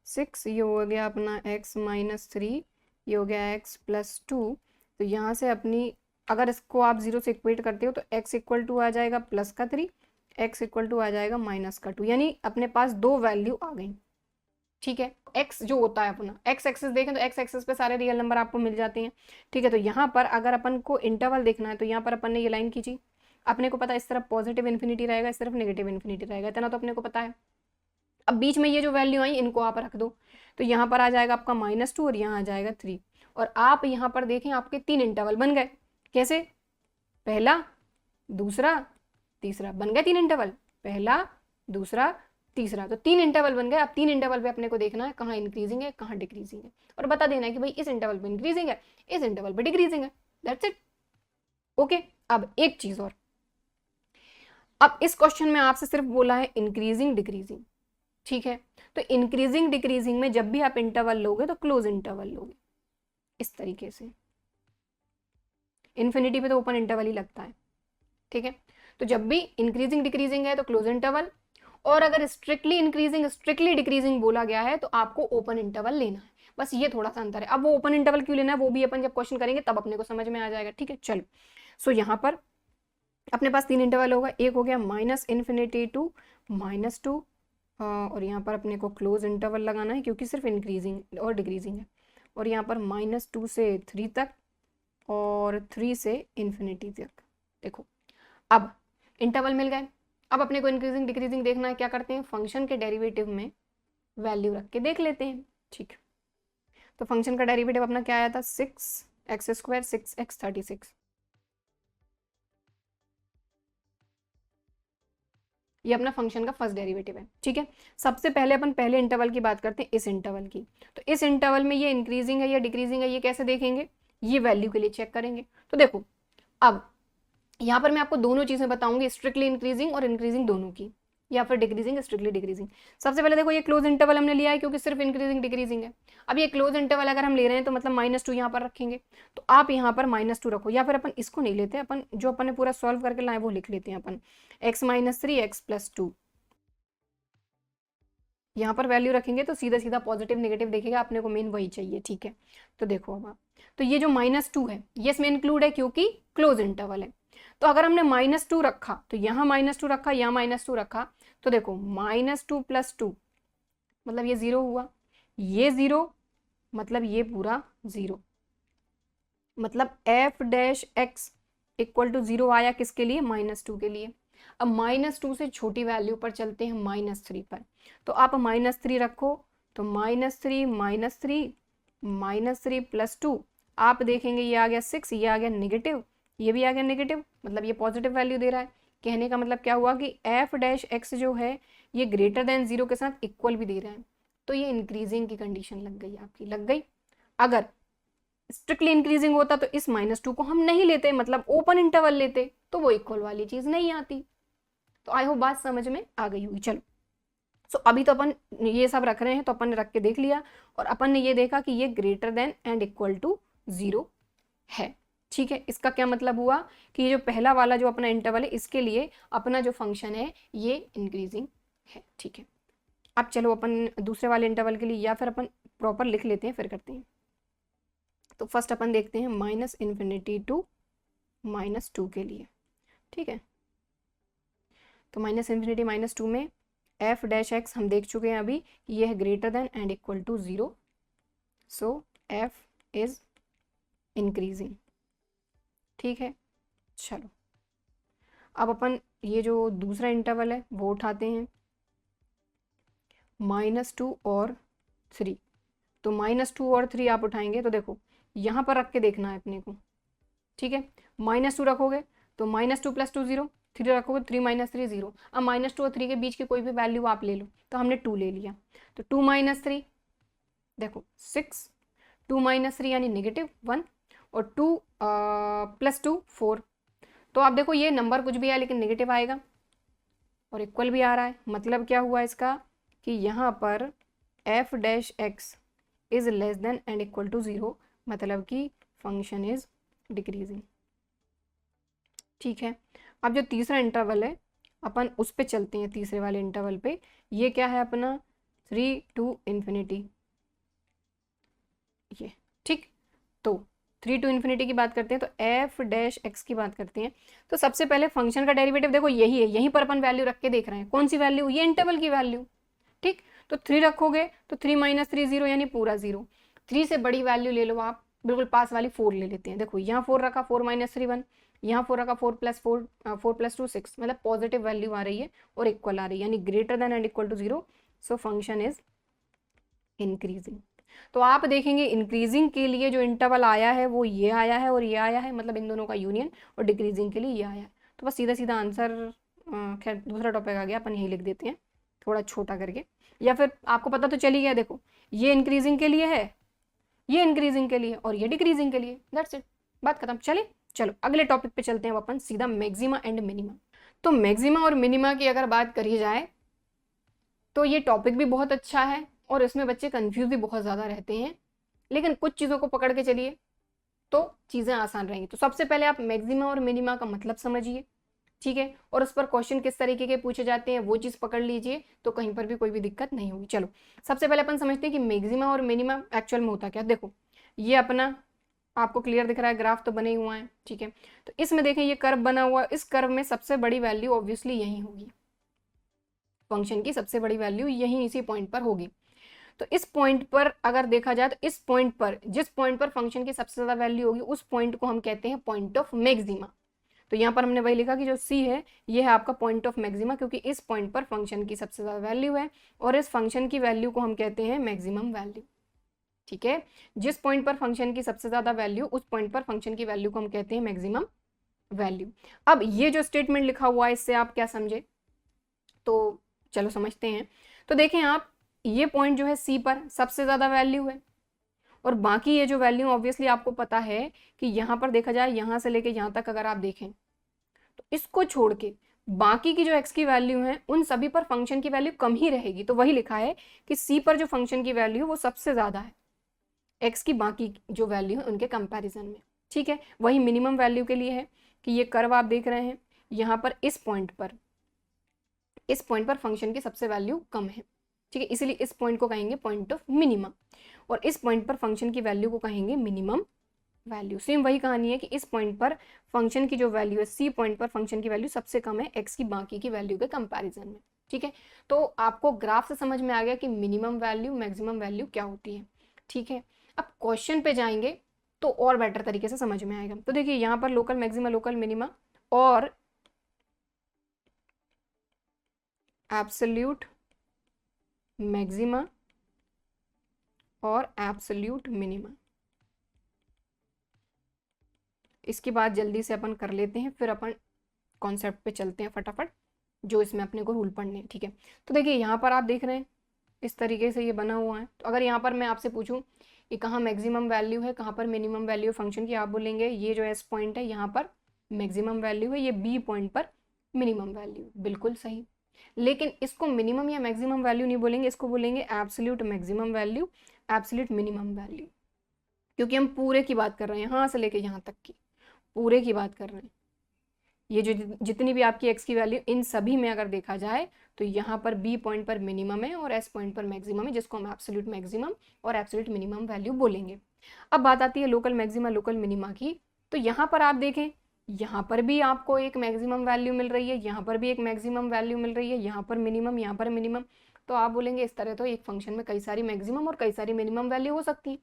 6 ये हो गया अपना x माइनस 3, ये हो गया x प्लस 2। तो यहाँ से अपनी अगर इसको आप 0 से इक्वेट करते हो तो x इक्वल टू आ जाएगा प्लस का 3 x इक्वल टू आ जाएगा -2, यानी अपने पास दो वैल्यू आ गई। ठीक है, x जो होता है अपना x एक्सिस देखें तो x एक्सिस पे सारे रियल नंबर आपको मिल जाते हैं। ठीक है, तो यहाँ पर अगर अपन को इंटरवल देखना है तो यहाँ पर अपन ने ये लाइन खींची, अपने को पता है इस तरफ पॉजिटिव इन्फिनिटी रहेगा, इस तरफ नेगेटिव इन्फिनिटी रहेगा, इतना तो अपने को पता है। अब बीच में ये जो वैल्यू आई इनको आप रख दो, तो यहाँ पर आ जाएगा आपका -2 और यहाँ आ जाएगा 3। और आप यहाँ पर देखें आपके 3 इंटरवल बन गए। कैसे? पहला, दूसरा, तीसरा, बन गए 3 इंटरवल, पहला, दूसरा, तीसरा, तो 3 इंटरवल बन गए। अब 3 इंटरवल पे अपने को देखना है कहाँ इंक्रीजिंग है कहाँ डिक्रीजिंग है, और बता देना है कि भाई इस इंटरवल पे इंक्रीजिंग है, इस इंटरवल पे डिक्रीजिंग है। That's it. ओके, अब एक चीज और, अब इस क्वेश्चन में आपसे सिर्फ बोला है इंक्रीजिंग डिक्रीजिंग। ठीक है, तो इंक्रीजिंग डिक्रीजिंग में जब भी आप इंटरवल लोगे तो क्लोज इंटरवल लोगे, इस तरीके से। इन्फिनिटी पे तो ओपन इंटरवल ही लगता है। ठीक है, तो जब भी इंक्रीजिंग डिक्रीजिंग है तो क्लोज इंटरवल, और अगर स्ट्रिक्टली इंक्रीजिंग स्ट्रिक्टली डिक्रीजिंग बोला गया है तो आपको ओपन इंटरवल लेना है। बस ये थोड़ा सा अंतर है। अब वो ओपन इंटरवल क्यों लेना है वो भी अपन जब क्वेश्चन करेंगे तब अपने को समझ में आ जाएगा। ठीक है, चलो। सो यहाँ पर अपने पास 3 इंटरवल होगा, एक हो गया -∞ टू -2, और यहाँ पर अपने को क्लोज इंटरवल लगाना है क्योंकि सिर्फ इंक्रीजिंग और डिक्रीजिंग है, और यहाँ पर -2 से 3 तक और 3 से इन्फिनिटी तक। देखो अब इंटरवल मिल गए। अब अपने को इंक्रीजिंग डिक्रीजिंग देखना है, क्या करते हैं, फंक्शन के डेरिवेटिव में वैल्यू रख के देख लेते हैं। ठीक, तो फंक्शन का डेरिवेटिव अपना क्या आया था, 6x², 6x 36। ये अपना फंक्शन का फर्स्ट डेरिवेटिव है। ठीक है, सबसे पहले अपन पहले इंटरवल की बात करते हैं, इस इंटरवल की। तो इस इंटरवल में ये इंक्रीजिंग है या डिक्रीजिंग है ये कैसे देखेंगे, ये वैल्यू के लिए चेक करेंगे। तो देखो अब यहाँ पर मैं आपको दोनों चीजें बताऊंगी, स्ट्रिक्टली इंक्रीजिंग और इंक्रीजिंग दोनों की, या फिर डिक्रीजिंग स्ट्रिक्टली डिक्रीजिंग। सबसे पहले देखो ये क्लोज इंटरवल हमने लिया है क्योंकि सिर्फ इंक्रीजिंग डिक्रीजिंग है। अब ये क्लोज इंटरवल अगर हम ले रहे हैं तो मतलब -2 यहाँ पर रखेंगे, तो आप यहाँ पर -2 रखो, या फिर अपन इसको नहीं लेते, अपन जो अपन ने पूरा सॉल्व करके लाए वो लिख लेते हैं अपन, x - 3 x + 2। यहाँ पर वैल्यू रखेंगे तो सीधा सीधा पॉजिटिव नेगेटिव देखेगा, अपने को मेन वही चाहिए। ठीक है, तो देखो अब तो ये जो -2 है ये इसमें इंक्लूड है क्योंकि क्लोज इंटरवल है। तो अगर हमने -2 रखा तो यहाँ -2 रखा, यहाँ -2 रखा, तो देखो -2 + 2 मतलब ये 0 हुआ, ये 0 मतलब ये पूरा 0, मतलब f' इक्वल टू 0 आया किसके लिए, -2 के लिए। अब -2 से छोटी वैल्यू पर चलते हैं -3 पर, तो आप -3 रखो, तो -3 + 2 आप देखेंगे ये आ गया 6, ये आ गया नेगेटिव, ये भी आ गया नेगेटिव, मतलब ये पॉजिटिव वैल्यू दे रहा है। कहने का मतलब क्या हुआ कि f' जो है ये ग्रेटर देन 0 के साथ इक्वल भी दे रहा है, तो ये इंक्रीजिंग की कंडीशन लग गई, आपकी लग गई। अगर स्ट्रिक्टली इंक्रीजिंग होता तो इस -2 को हम नहीं लेते, मतलब ओपन इंटरवल लेते, तो वो इक्वल वाली चीज नहीं आती। तो आई होप बात समझ में आ गई होगी। चलो, सो अभी तो अपन ये सब रख रहे हैं, तो अपन ने रख के देख लिया, और अपन ने ये देखा कि ये greater than and equal to 0 है। ठीक है, इसका क्या मतलब हुआ कि ये जो पहला वाला जो अपना इंटरवल है इसके लिए अपना जो फंक्शन है ये इंक्रीजिंग है। ठीक है, अब चलो अपन दूसरे वाले इंटरवल के लिए, या फिर अपन प्रॉपर लिख लेते हैं फिर करते हैं। तो फर्स्ट अपन देखते हैं -∞ टू -2 के लिए। ठीक है, तो -∞ -2 में f' हम देख चुके हैं अभी, ये है greater than and equal to 0, so f is increasing. ठीक है, चलो अब अपन ये जो दूसरा इंटरवल है वो उठाते हैं, -2 और 3। तो -2 और 3 आप उठाएंगे तो देखो यहाँ पर रख के देखना है अपने को। ठीक है, -2 रखोगे तो -2 + 2 0, 3 रखोगे 3 - 3 0। अब -2 और 3 के बीच की कोई भी वैल्यू आप ले लो, तो हमने 2 ले लिया, तो 2 - 3 देखो 6, 2 - 3 यानी -1, और 2 + 2 4। तो आप देखो ये नंबर कुछ भी है लेकिन नेगेटिव आएगा और इक्वल भी आ रहा है, मतलब क्या हुआ इसका कि यहाँ पर f' is less than and equal to 0, मतलब कि फंक्शन इज डिक्रीजिंग। ठीक है, अब जो तीसरा इंटरवल है अपन उस पे चलते हैं, तीसरे वाले इंटरवल पे। ये क्या है अपना 3 to ∞, ये। ठीक, तो 3 टू इन्फिनिटी की बात करते हैं तो एफ डैश एक्स की बात करते हैं, तो सबसे पहले फंक्शन का डेरिवेटिव देखो यही है, यहीं पर अपन वैल्यू रख के देख रहे हैं। कौन सी वैल्यू? ये इंटरवल की वैल्यू। ठीक, तो 3 रखोगे तो 3 माइनस 3 0 यानी पूरा 0। 3 से बड़ी वैल्यू ले लो आप, बिल्कुल पास वाली 4 ले लेते हैं। देखो यहाँ 4 रखा, 4 माइनस 3 1, यहाँ 4 रखा, 4 प्लस 2 6, मतलब पॉजिटिव वैल्यू आ रही है और इक्वल आ रही है, यानी greater than and equal to 0। So function is increasing. तो आप देखेंगे इंक्रीजिंग के लिए जो इंटरवल आया है वो ये आया है और ये आया है, मतलब इन दोनों का यूनियन, और डिक्रीजिंग के लिए ये आया है। तो बस सीधा सीधा आंसर, खैर दूसरा टॉपिक आ गया, अपन यही लिख देते हैं थोड़ा छोटा करके, या फिर आपको पता तो चल ही गया। देखो ये इंक्रीजिंग के लिए है, ये इंक्रीजिंग के लिए, और ये डिक्रीजिंग के लिए। दैट्स इट, बात खत्म। चलिए चलो अगले टॉपिक पे चलते हैं अपन सीधा, मैक्सिमा एंड मिनिमा। तो मैक्सिमा और मिनिमा की अगर बात करी जाए तो ये टॉपिक भी बहुत अच्छा है और इसमें बच्चे कंफ्यूज भी बहुत ज़्यादा रहते हैं, लेकिन कुछ चीज़ों को पकड़ के चलिए तो चीज़ें आसान रहेंगी। तो सबसे पहले आप मैक्सिमा और मिनिमा का मतलब समझिए, ठीक है, और उस पर क्वेश्चन किस तरीके के पूछे जाते हैं वो चीज़ पकड़ लीजिए, तो कहीं पर भी कोई भी दिक्कत नहीं होगी। चलो सबसे पहले अपन समझते हैं कि मैक्सिमा और मिनिमा एक्चुअल में होता क्या। देखो ये अपना आपको क्लियर दिख रहा है, ग्राफ तो बने हुआ है, ठीक है। तो इसमें देखें ये कर्व बना हुआ है, इस कर्व में सबसे बड़ी वैल्यू ऑब्वियसली यही होगी, फंक्शन की सबसे बड़ी वैल्यू यही इसी पॉइंट पर होगी। तो इस पॉइंट पर अगर देखा जाए तो इस पॉइंट पर, जिस पॉइंट पर फंक्शन की सबसे ज्यादा वैल्यू होगी उस पॉइंट को हम कहते हैं पॉइंट ऑफ मैक्सिमा। तो यहाँ पर हमने वही लिखा कि जो सी है ये है आपका पॉइंट ऑफ मैक्सिमा, क्योंकि इस पॉइंट पर फंक्शन की सबसे ज्यादा वैल्यू है और इस फंक्शन की वैल्यू को हम कहते हैं मैक्सिमम वैल्यू, ठीक है। जिस पॉइंट पर फंक्शन की सबसे ज्यादा वैल्यू, उस पॉइंट पर फंक्शन की वैल्यू को हम कहते हैं मैक्सिमम वैल्यू। अब ये जो स्टेटमेंट लिखा हुआ है इससे आप क्या समझे, तो चलो समझते हैं। तो देखें आप, ये पॉइंट जो है सी पर सबसे ज्यादा वैल्यू है, और बाकी ये जो वैल्यू ऑब्वियसली आपको पता है कि यहाँ पर देखा जाए यहाँ से लेके यहाँ तक अगर आप देखें तो इसको छोड़ के बाकी की जो x की वैल्यू है उन सभी पर फंक्शन की वैल्यू कम ही रहेगी। तो वही लिखा है कि c पर जो फंक्शन की वैल्यू है वो सबसे ज्यादा है x की बाकी जो वैल्यू है उनके कंपैरिजन में, ठीक है। वही मिनिमम वैल्यू के लिए है कि ये कर्व आप देख रहे हैं, यहाँ पर इस पॉइंट पर फंक्शन की सबसे वैल्यू कम है, ठीक है, इसलिए इस पॉइंट को कहेंगे पॉइंट ऑफ मिनिमम, और इस पॉइंट पर फंक्शन की वैल्यू को कहेंगे मिनिमम वैल्यू। सेम वही कहानी है कि इस पॉइंट पर फंक्शन की जो वैल्यू है, सी पॉइंट पर फंक्शन की वैल्यू सबसे कम है एक्स की बाकी की वैल्यू के कंपैरिजन में, ठीक है। तो आपको ग्राफ से समझ में आ गया कि मिनिमम वैल्यू मैक्सिमम वैल्यू क्या होती है, ठीक है। अब क्वेश्चन पे जाएंगे तो और बेटर तरीके से समझ में आएगा। तो देखिए यहाँ पर लोकल मैक्सिमा, लोकल मिनिमा और एब्सोल्यूट मैक्सिमा और एब्सोल्यूट मिनिमा, इसकी बात जल्दी से अपन कर लेते हैं, फिर अपन कॉन्सेप्ट पे चलते हैं फटाफट, जो इसमें अपने को रूल पढ़ने हैं, ठीक है। तो देखिए यहाँ पर आप देख रहे हैं इस तरीके से ये बना हुआ है। तो अगर यहाँ पर मैं आपसे पूछूं कि कहाँ मैक्सिमम वैल्यू है, कहाँ पर मिनिमम वैल्यू फंक्शन की, आप बोलेंगे ये जो एस पॉइंट है यहाँ पर मैक्सिमम वैल्यू है, ये बी पॉइंट पर मिनिमम वैल्यू, बिल्कुल सही। लेकिन इसको मिनिमम या मैक्सिमम वैल्यू नहीं बोलेंगे, इसको बोलेंगे absolute maximum value, absolute minimum value, क्योंकि हम पूरे की बात कर रहे हैं, यहाँ से लेके यहाँ तक की पूरे की बात कर रहे हैं। ये जो जितनी भी आपकी x की वैल्यू, इन सभी में अगर देखा जाए तो यहाँ पर b पॉइंट पर मिनिमम है और s पॉइंट पर मैक्सिमम है, जिसको हम एब्सोल्यूट मैक्सिमम और एब्सोल्यूट मिनिमम वैल्यू बोलेंगे। अब बात आती है लोकल मैक्सिमा लोकल मिनिमा की। तो यहाँ पर आप देखें, यहाँ पर भी आपको एक मैक्सिमम वैल्यू मिल रही है, यहाँ पर भी एक मैक्सिमम वैल्यू मिल रही है, यहाँ पर मिनिमम, यहाँ पर मिनिमम। तो आप बोलेंगे इस तरह तो एक फंक्शन में कई सारी मैक्सिमम और कई सारी मिनिमम वैल्यू हो सकती है,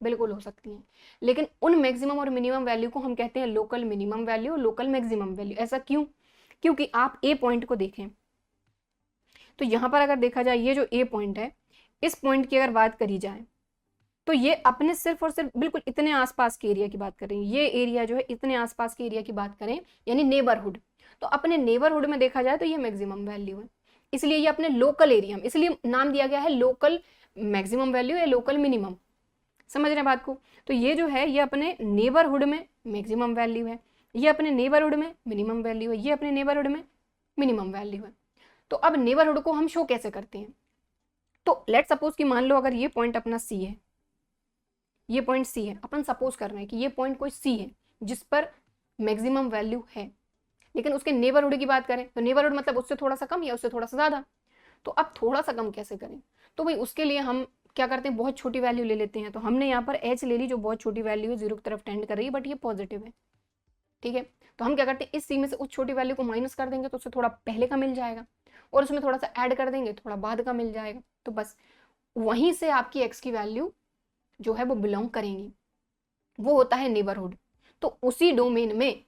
बिल्कुल हो सकती हैं, लेकिन उन मैक्सिमम और मिनिमम वैल्यू को हम कहते हैं local minimum value, local maximum value. ऐसा क्यों? क्योंकि आप ए पॉइंट को देखें तो यहाँ पर अगर देखा जाए ये जो ए पॉइंट है, इस पॉइंट की अगर बात करी जाए तो ये अपने सिर्फ और सिर्फ बिल्कुल इतने आसपास के एरिया की बात करें, ये एरिया जो है इतने आसपास के एरिया की बात करें, यानी नेबरहुड। तो अपने नेबरहुड में देखा जाए तो ये मैक्सिमम वैल्यू है, इसलिए ये अपने लोकल एरिया में, इसलिए नाम दिया गया है लोकल मैक्सिमम वैल्यू या लोकल मिनिमम। समझ रहे हैं बात को? तो ये जो है ये अपने नेबरहुड में मैक्सिमम वैल्यू है, ये अपने नेबरहुड में मिनिमम वैल्यू है, ये अपने नेबरहुड में मिनिमम वैल्यू है। तो अब नेबरहुड को हम शो कैसे करते हैं? तो लेट सपोज कि मान लो अगर ये पॉइंट अपना सी है, ये पॉइंट सी है, अपन सपोज कर रहे हैं कि ये पॉइंट कोई सी है जिस पर मैक्सिमम वैल्यू है, लेकिन उसके नेबरहुड की बात करें तो नेबरहुड मतलब उससे थोड़ा सा कम या उससे थोड़ा सा ज्यादा। तो अब थोड़ा सा कम कैसे करें? तो भाई उसके लिए हम क्या करते हैं, बहुत छोटी वैल्यू ले लेते हैं। तो हमने यहाँ पर एच ले ली जो बहुत छोटी वैल्यू है, जीरो की तरफ टेंड कर रही है, बट ये पॉजिटिव है, ठीक है। तो हम क्या करते हैं, इस सी में से उस छोटी वैल्यू को माइनस कर देंगे तो उससे थोड़ा पहले का मिल जाएगा, और उसमें थोड़ा सा ऐड कर देंगे, थोड़ा बाद का मिल जाएगा। तो बस वहीं से आपकी एक्स की वैल्यू जो है वो बिलोंग करेंगी, वो होता है नेबरहुड। तो उसी डोमेन में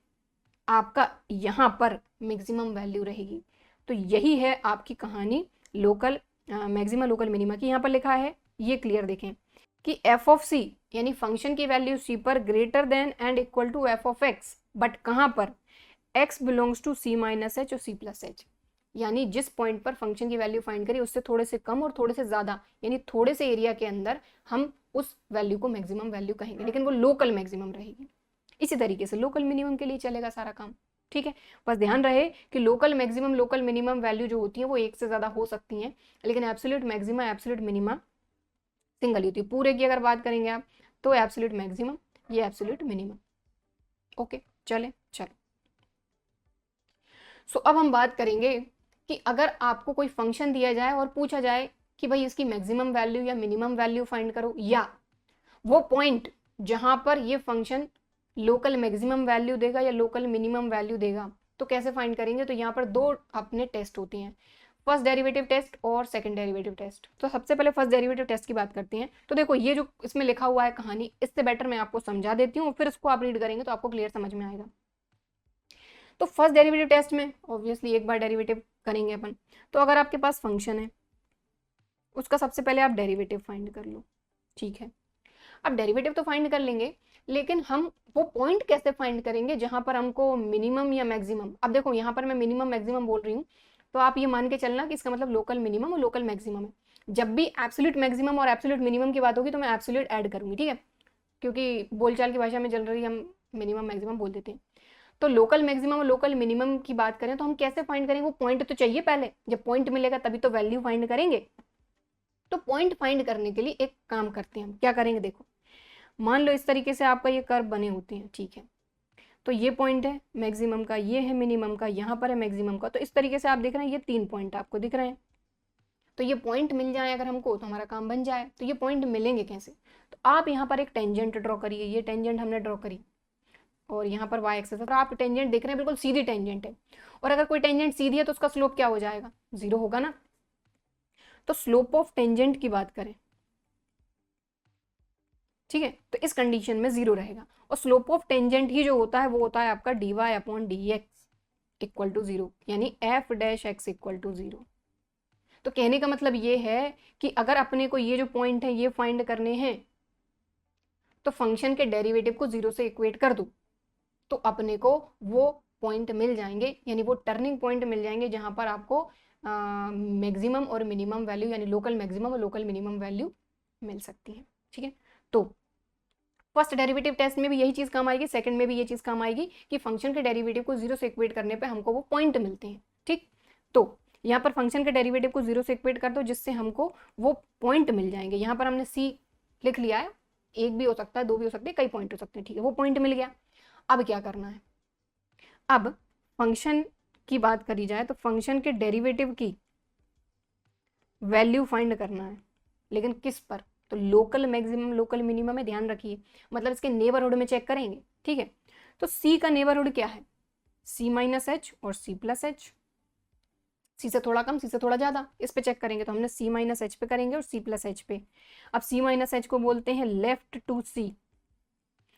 आपका यहाँ पर मैक्सिमम वैल्यू रहेगी। तो यही है आपकी कहानी लोकल मैक्सिमा लोकल मिनिमा की। यहाँ पर लिखा है, ये क्लियर देखें कि एफ ऑफ सी यानी फंक्शन की वैल्यू सी पर greater than and equal to F of X, but कहाँ पर, X belongs to C minus H और सी प्लस एच, यानी जिस पॉइंट पर फंक्शन की वैल्यू फाइंड करी उससे थोड़े से कम और थोड़े से ज़्यादा, यानी थोड़े से एरिया के अंदर हम उस वैल्यू को मैक्सिमम वैल्यू कहेंगे, लेकिन वो लोकल मैक्सिमम रहेगी। इसी तरीके से लोकल मिनिमम के लिए चलेगा सारा काम, ठीक है। बस ध्यान रहे कि local maximum local minimum value जो होती है वो एक से ज़्यादा हो सकती हैं, लेकिन absolute maxima absolute minima single होती है। पूरे की अगर बात करेंगे आप तो एब्सोल्यूट मैक्सिमम, ये एब्सोल्यूट मिनिमम। ओके, चलो। सो अब हम बात करेंगे कि अगर आपको कोई फंक्शन दिया जाए और पूछा जाए कि भाई इसकी मैक्सिमम वैल्यू या मिनिमम वैल्यू फाइंड करो, या वो पॉइंट जहां पर ये फंक्शन लोकल मैक्सिमम वैल्यू देगा या लोकल मिनिमम वैल्यू देगा, तो कैसे फाइंड करेंगे। तो यहाँ पर दो अपने टेस्ट होती हैं, फर्स्ट डेरिवेटिव टेस्ट और सेकंड डेरिवेटिव टेस्ट। तो सबसे पहले फर्स्ट डेरिवेटिव टेस्ट की बात करते हैं। तो देखो ये जो इसमें लिखा हुआ है कहानी, इससे बेटर मैं आपको समझा देती हूँ, फिर इसको आप रीड करेंगे तो आपको क्लियर समझ में आएगा। तो फर्स्ट डेरिवेटिव टेस्ट में ऑब्वियसली एक बार डेरिवेटिव करेंगे अपन। तो अगर आपके पास फंक्शन है, उसका सबसे पहले आप डेरिवेटिव फाइंड कर लो, ठीक है। अब डेरिवेटिव तो फाइंड कर लेंगे, लेकिन हम वो पॉइंट कैसे फाइंड करेंगे जहां पर हमको मिनिमम या मैक्सिमम, अब देखो यहाँ पर मैं मिनिमम मैक्सिमम बोल रही हूँ, तो आप ये मान के चलना कि इसका मतलब लोकल मिनिमम और लोकल मैक्सिमम है। जब भी एब्सोल्यूट मैक्सिमम और एब्सोल्यूट मिनिमम की बात होगी तो मैं एब्सोल्यूट ऐड करूंगी, ठीक है, क्योंकि बोलचाल की भाषा में जनरली हम मिनिमम मैक्सिमम बोल देते हैं। तो लोकल मैक्सिमम और लोकल मिनिमम की बात करें तो हम कैसे फाइंड करेंगे, वो पॉइंट तो चाहिए पहले, जब पॉइंट मिलेगा तभी तो वैल्यू फाइंड करेंगे। तो पॉइंट फाइंड करने के लिए एक काम करते हैं हम, क्या करेंगे, देखो मान लो इस तरीके से आपका ये कर्व बने होते हैं, ठीक है। तो ये पॉइंट है मैक्सिमम का, ये है मिनिमम का, यहाँ पर है मैक्सिमम का। तो इस तरीके से आप देख रहे हैं ये तीन पॉइंट आपको दिख रहे हैं। तो ये पॉइंट मिल जाए अगर हमको तो हमारा काम बन जाए। तो ये पॉइंट मिलेंगे कैसे, तो आप यहाँ पर एक टेंजेंट ड्रॉ करिए, ये टेंजेंट हमने ड्रॉ करी, और यहाँ पर वाई एक्सेस, और आप टेंजेंट देख रहे हैं बिल्कुल सीधी टेंजेंट है, और अगर कोई टेंजेंट सीधी है तो उसका स्लोप क्या हो जाएगा, जीरो होगा ना। तो स्लोप ऑफ टेंजेंट की बात करें, ठीक है, तो इस कंडीशन में जीरो रहेगा, और स्लोप ऑफ टेंजेंट ही जो होता है वो होता है आपका dy upon D X equal to zero, यानी F dash X equal to zero. तो कहने का मतलब ये है कि अगर अपने को ये जो पॉइंट है ये फाइंड करने हैं तो फंक्शन के डेरिवेटिव को जीरो से इक्वेट कर दो, तो अपने को वो पॉइंट मिल जाएंगे, यानी वो टर्निंग पॉइंट मिल जाएंगे जहां पर आपको मैक्सिमम और मिनिमम वैल्यू यानी लोकल मैक्सिमम और लोकल मिनिमम वैल्यू मिल सकती है, ठीक है। तो फर्स्ट डेरिवेटिव टेस्ट में भी यही चीज काम आएगी, सेकंड में भी ये चीज काम आएगी कि फंक्शन के डेरिवेटिव को जीरो से इक्वेट करने पे हमको वो पॉइंट मिलते हैं, ठीक। तो यहाँ पर फंक्शन के डेरिवेटिव को जीरो से इक्वेट कर दो जिससे हमको वो पॉइंट मिल जाएंगे। यहाँ पर हमने सी लिख लिया है, एक भी हो सकता है, दो भी हो सकते हैं, कई पॉइंट हो सकते हैं, ठीक है, वो पॉइंट मिल गया। अब क्या करना है, अब फंक्शन की बात करी जाए तो फंक्शन के डेरिवेटिव की वैल्यू फाइंड करना है, लेकिन किस पर, तो लोकल मैक्सिमम लोकल मिनिमम में, ध्यान रखिए, मतलब इसके नेबरहुड में चेक करेंगे, ठीक है। तो सी का नेबरहुड क्या है, सी माइनस एच और सी प्लस एच, सी से थोड़ा कम सी से थोड़ा ज्यादा, इस पे चेक करेंगे तो हमने सी माइनस एच पे करेंगे और सी प्लस एच पे। अब सी माइनस एच को बोलते हैं लेफ्ट टू सी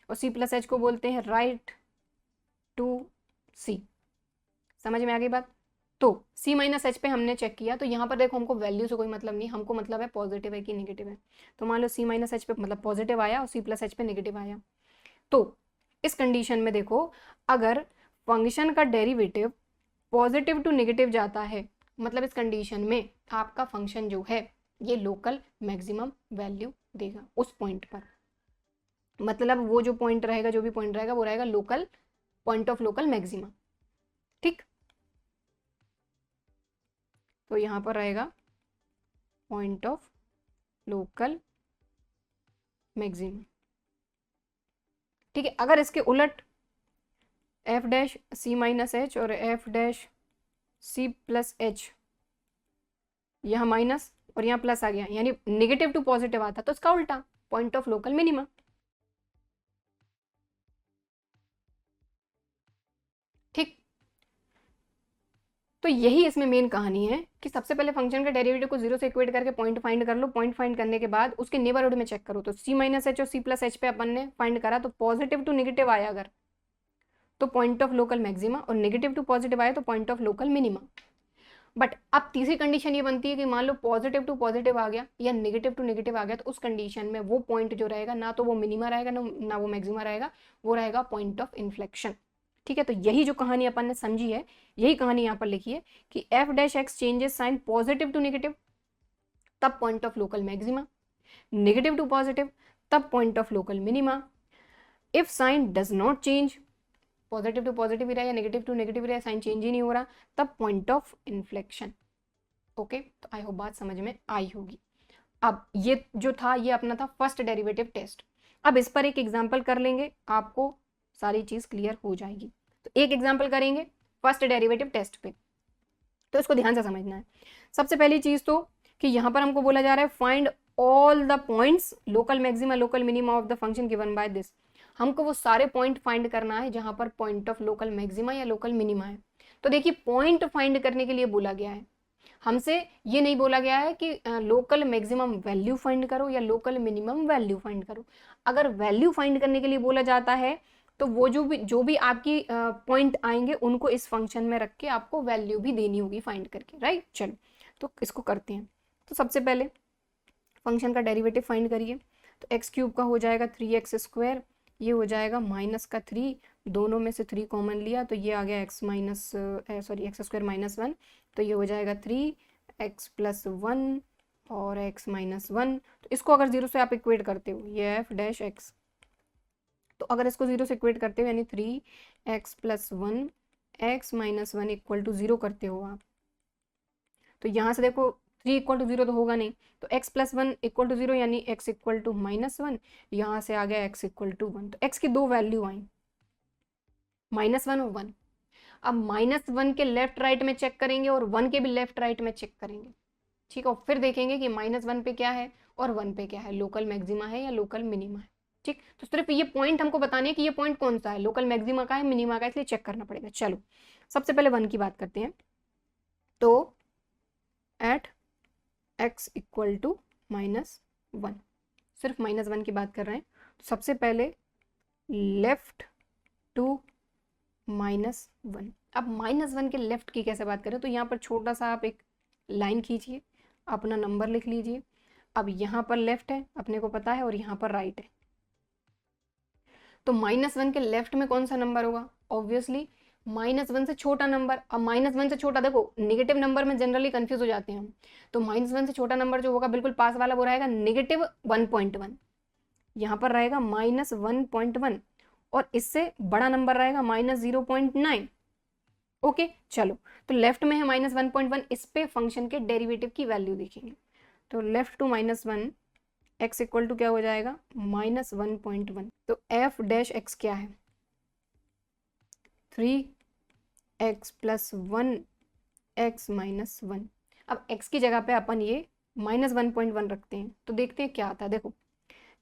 और सी प्लस एच को बोलते हैं राइट टू सी, समझ में आ गई बात। तो सी माइनस एच पे हमने चेक किया, तो यहाँ पर देखो हमको वैल्यू से कोई मतलब नहीं, हमको मतलब है पॉजिटिव है कि नेगेटिव है। तो मान लो सी माइनस एच पे मतलब पॉजिटिव आया और सी प्लस एच पे नेगेटिव आया। तो इस कंडीशन में देखो अगर फंक्शन का डेरिवेटिव पॉजिटिव टू नेगेटिव जाता है, मतलब इस कंडीशन में आपका फंक्शन जो है ये लोकल मैक्सिमम वैल्यू देगा उस पॉइंट पर, मतलब वो जो पॉइंट रहेगा, जो भी पॉइंट रहेगा वो रहेगा local point of local maxima, ठीक। तो यहाँ पर रहेगा पॉइंट ऑफ लोकल मैक्सिमम, ठीक है। अगर इसके उलट F dash C minus H और F dash C plus H, यहाँ माइनस और यहाँ प्लस आ गया, यानी नेगेटिव टू पॉजिटिव आता तो इसका उल्टा, पॉइंट ऑफ लोकल मिनिमा। ठीक, तो यही इसमें मेन कहानी है कि सबसे पहले फंक्शन का डेरिवेटिव को जीरो से इक्वेट करके पॉइंट फाइंड कर लो, पॉइंट फाइंड करने के बाद उसके नेबरहुड में चेक करो। तो सी माइनस एच और सी प्लस एच पे अपन ने फाइंड करा, तो पॉजिटिव टू नेगेटिव आया अगर तो पॉइंट ऑफ लोकल मैक्सिमा, और नेगेटिव टू पॉजिटिव आया तो point of local minima. But अब तीसरी कंडीशन ये बनती है कि मान लो पॉजिटिव टू पॉजिटिव आ गया या नेगेटिव टू नेगेटिव आ गया, तो उस कंडीशन में वो पॉइंट जो रहेगा ना तो वो मिनिमा रहेगा ना वो मैक्सिमा रहेगा, वो रहेगा पॉइंट ऑफ इन्फ्लेक्शन। ठीक है, तो यही जो कहानी अपन ने समझी है, यही कहानी यहाँ पर लिखी है कि F dash X changes sign positive to negative तब point of local maxima, negative to positive तब point of local minima. If sign does not change, positive to positive ही रहा या नेगेटिव टू नेगेटिव रहा, साइन चेंज ही नहीं हो रहा, तब पॉइंट ऑफ इन्फ्लेक्शन। ओके, तो आई होप बात समझ में आई होगी। अब ये जो था ये अपना था फर्स्ट डेरिवेटिव टेस्ट। अब इस पर एक एग्जाम्पल कर लेंगे, आपको सारी चीज क्लियर हो जाएगी। तो एक एग्जाम्पल करेंगे फर्स्ट डेरिवेटिव टेस्ट पे, तो इसको ध्यान से समझना है। सबसे पहली चीज तो कि यहाँ पर हमको बोला जा रहा है find all the points local maxima local minima of the function given by this. हमको वो सारे पॉइंट फाइंड करना है जहां पर पॉइंट ऑफ लोकल मैक्सिमा या लोकल मिनिमा है। तो देखिए, पॉइंट फाइंड करने के लिए बोला गया है हमसे, ये नहीं बोला गया है कि लोकल मैक्सिमम वैल्यू फाइंड करो या लोकल मिनिमम वैल्यू फाइंड करो। अगर वैल्यू फाइंड करने के लिए बोला जाता है तो वो जो भी आपकी पॉइंट आएंगे उनको इस फंक्शन में रख के आपको वैल्यू भी देनी होगी फाइंड करके, राइट। चलो, तो इसको करते हैं। तो सबसे पहले फंक्शन का डेरिवेटिव फाइंड करिए। तो एक्स क्यूब का हो जाएगा 3x², ये हो जाएगा -3, दोनों में से 3 कॉमन लिया तो ये आ गया x² -1, तो ये हो जाएगा 3x + 1 और x - 1। तो इसको अगर 0 से आप इक्वेट करते हो, ये f डैश x, तो अगर इसको 0 से इक्वेट करते हो यानी 3x + 1 x - 1 = 0 करते हो आप, तो यहाँ से देखो 3 = 0 तो होगा नहीं, तो x + 1 = 0 यानी x = -1, यहाँ से आ गया x = 1। तो x की दो वैल्यू आई, -1 और 1। अब -1 के लेफ्ट राइट में चेक करेंगे और 1 के भी लेफ्ट राइट में चेक करेंगे, ठीक है। और फिर देखेंगे कि -1 पे क्या है और 1 पे क्या है, लोकल मैक्सिमा है या लोकल मिनिमा है, ठीक। तो सिर्फ ये पॉइंट हमको बताने हैं कि ये पॉइंट कौन सा है, लोकल मैक्सिमा का है मिनिमा का, इसलिए चेक करना पड़ेगा। चलो, सबसे पहले 1 की बात करते हैं। तो एट x = -1, सिर्फ -1 की बात कर रहे हैं। तो सबसे पहले लेफ्ट टू -1। अब -1 के लेफ्ट की कैसे बात करें, तो यहाँ पर छोटा सा आप एक लाइन खींचिए, अपना नंबर लिख लीजिए। अब यहाँ पर लेफ्ट है अपने को पता है और यहाँ पर राइट है, तो -1 के लेफ्ट में कौन सा नंबर होगा, ऑब्वियसली -1 से छोटा नंबर। अब -1 से छोटा, देखो नेगेटिव नंबर में जनरली कंफ्यूज हो जाते हैं हम, तो -1 से छोटा नंबर जो होगा बिल्कुल पास वाला वो रहेगा -1.1, यहाँ पर रहेगा -1.1, और इससे बड़ा नंबर रहेगा -0.9। ओके, चलो, तो लेफ्ट में है -1.1, इस पे फंक्शन के डेरिवेटिव की वैल्यू देखेंगे। तो लेफ्ट टू -1 x = क्या हो जाएगा, -1.1। तो f डैश x क्या है, 3x + 1 x - 1। अब x की जगह पे अपन ये -1.1 रखते हैं, तो देखते हैं क्या आता है। देखो,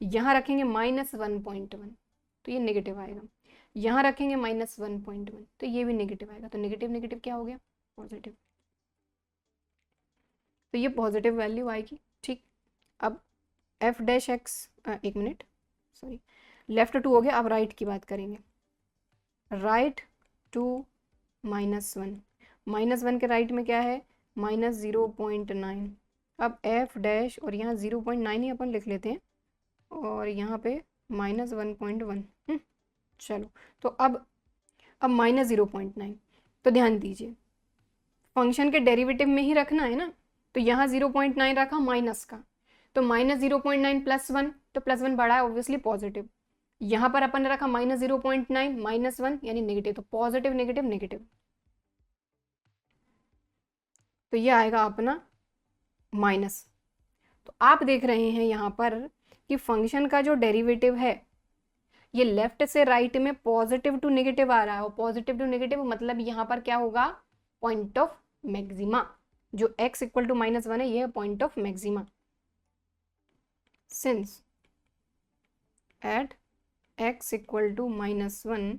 यहाँ रखेंगे -1.1 तो ये नेगेटिव आएगा, यहाँ रखेंगे -1.1 तो ये भी नेगेटिव आएगा, तो नेगेटिव नेगेटिव क्या हो गया, पॉजिटिव। तो ये पॉजिटिव वैल्यू आएगी, ठीक। अब f डैश x, एक मिनट, सॉरी, लेफ्ट टू हो गया। अब राइट की बात करेंगे, राइट टू -1 के राइट में क्या है, -0.9। अब f डैश और यहाँ 0.9 ही अपन लिख लेते हैं और यहाँ पे -1.1। चलो, तो अब -0.9, तो ध्यान दीजिए फंक्शन के डेरिवेटिव में ही रखना है ना, तो यहाँ 0.9 रखा माइनस का, तो -0.9 + 1, तो +1 बड़ा है ऑब्वियसली पॉजिटिव। यहाँ पर अपन ने रखा -0.9 -1 यानी नेगेटिव, तो पॉजिटिव नेगेटिव नेगेटिव, तो ये आएगा अपना माइनस। तो आप देख रहे हैं यहाँ पर कि फंक्शन का जो डेरिवेटिव है ये लेफ्ट से राइट में पॉजिटिव टू नेगेटिव आ रहा है, और पॉजिटिव टू नेगेटिव मतलब यहाँ पर क्या होगा, पॉइंट ऑफ मैक्सिमा। जो x इक्वल टू -1 है ये है point of maxima. Since at x equal to -1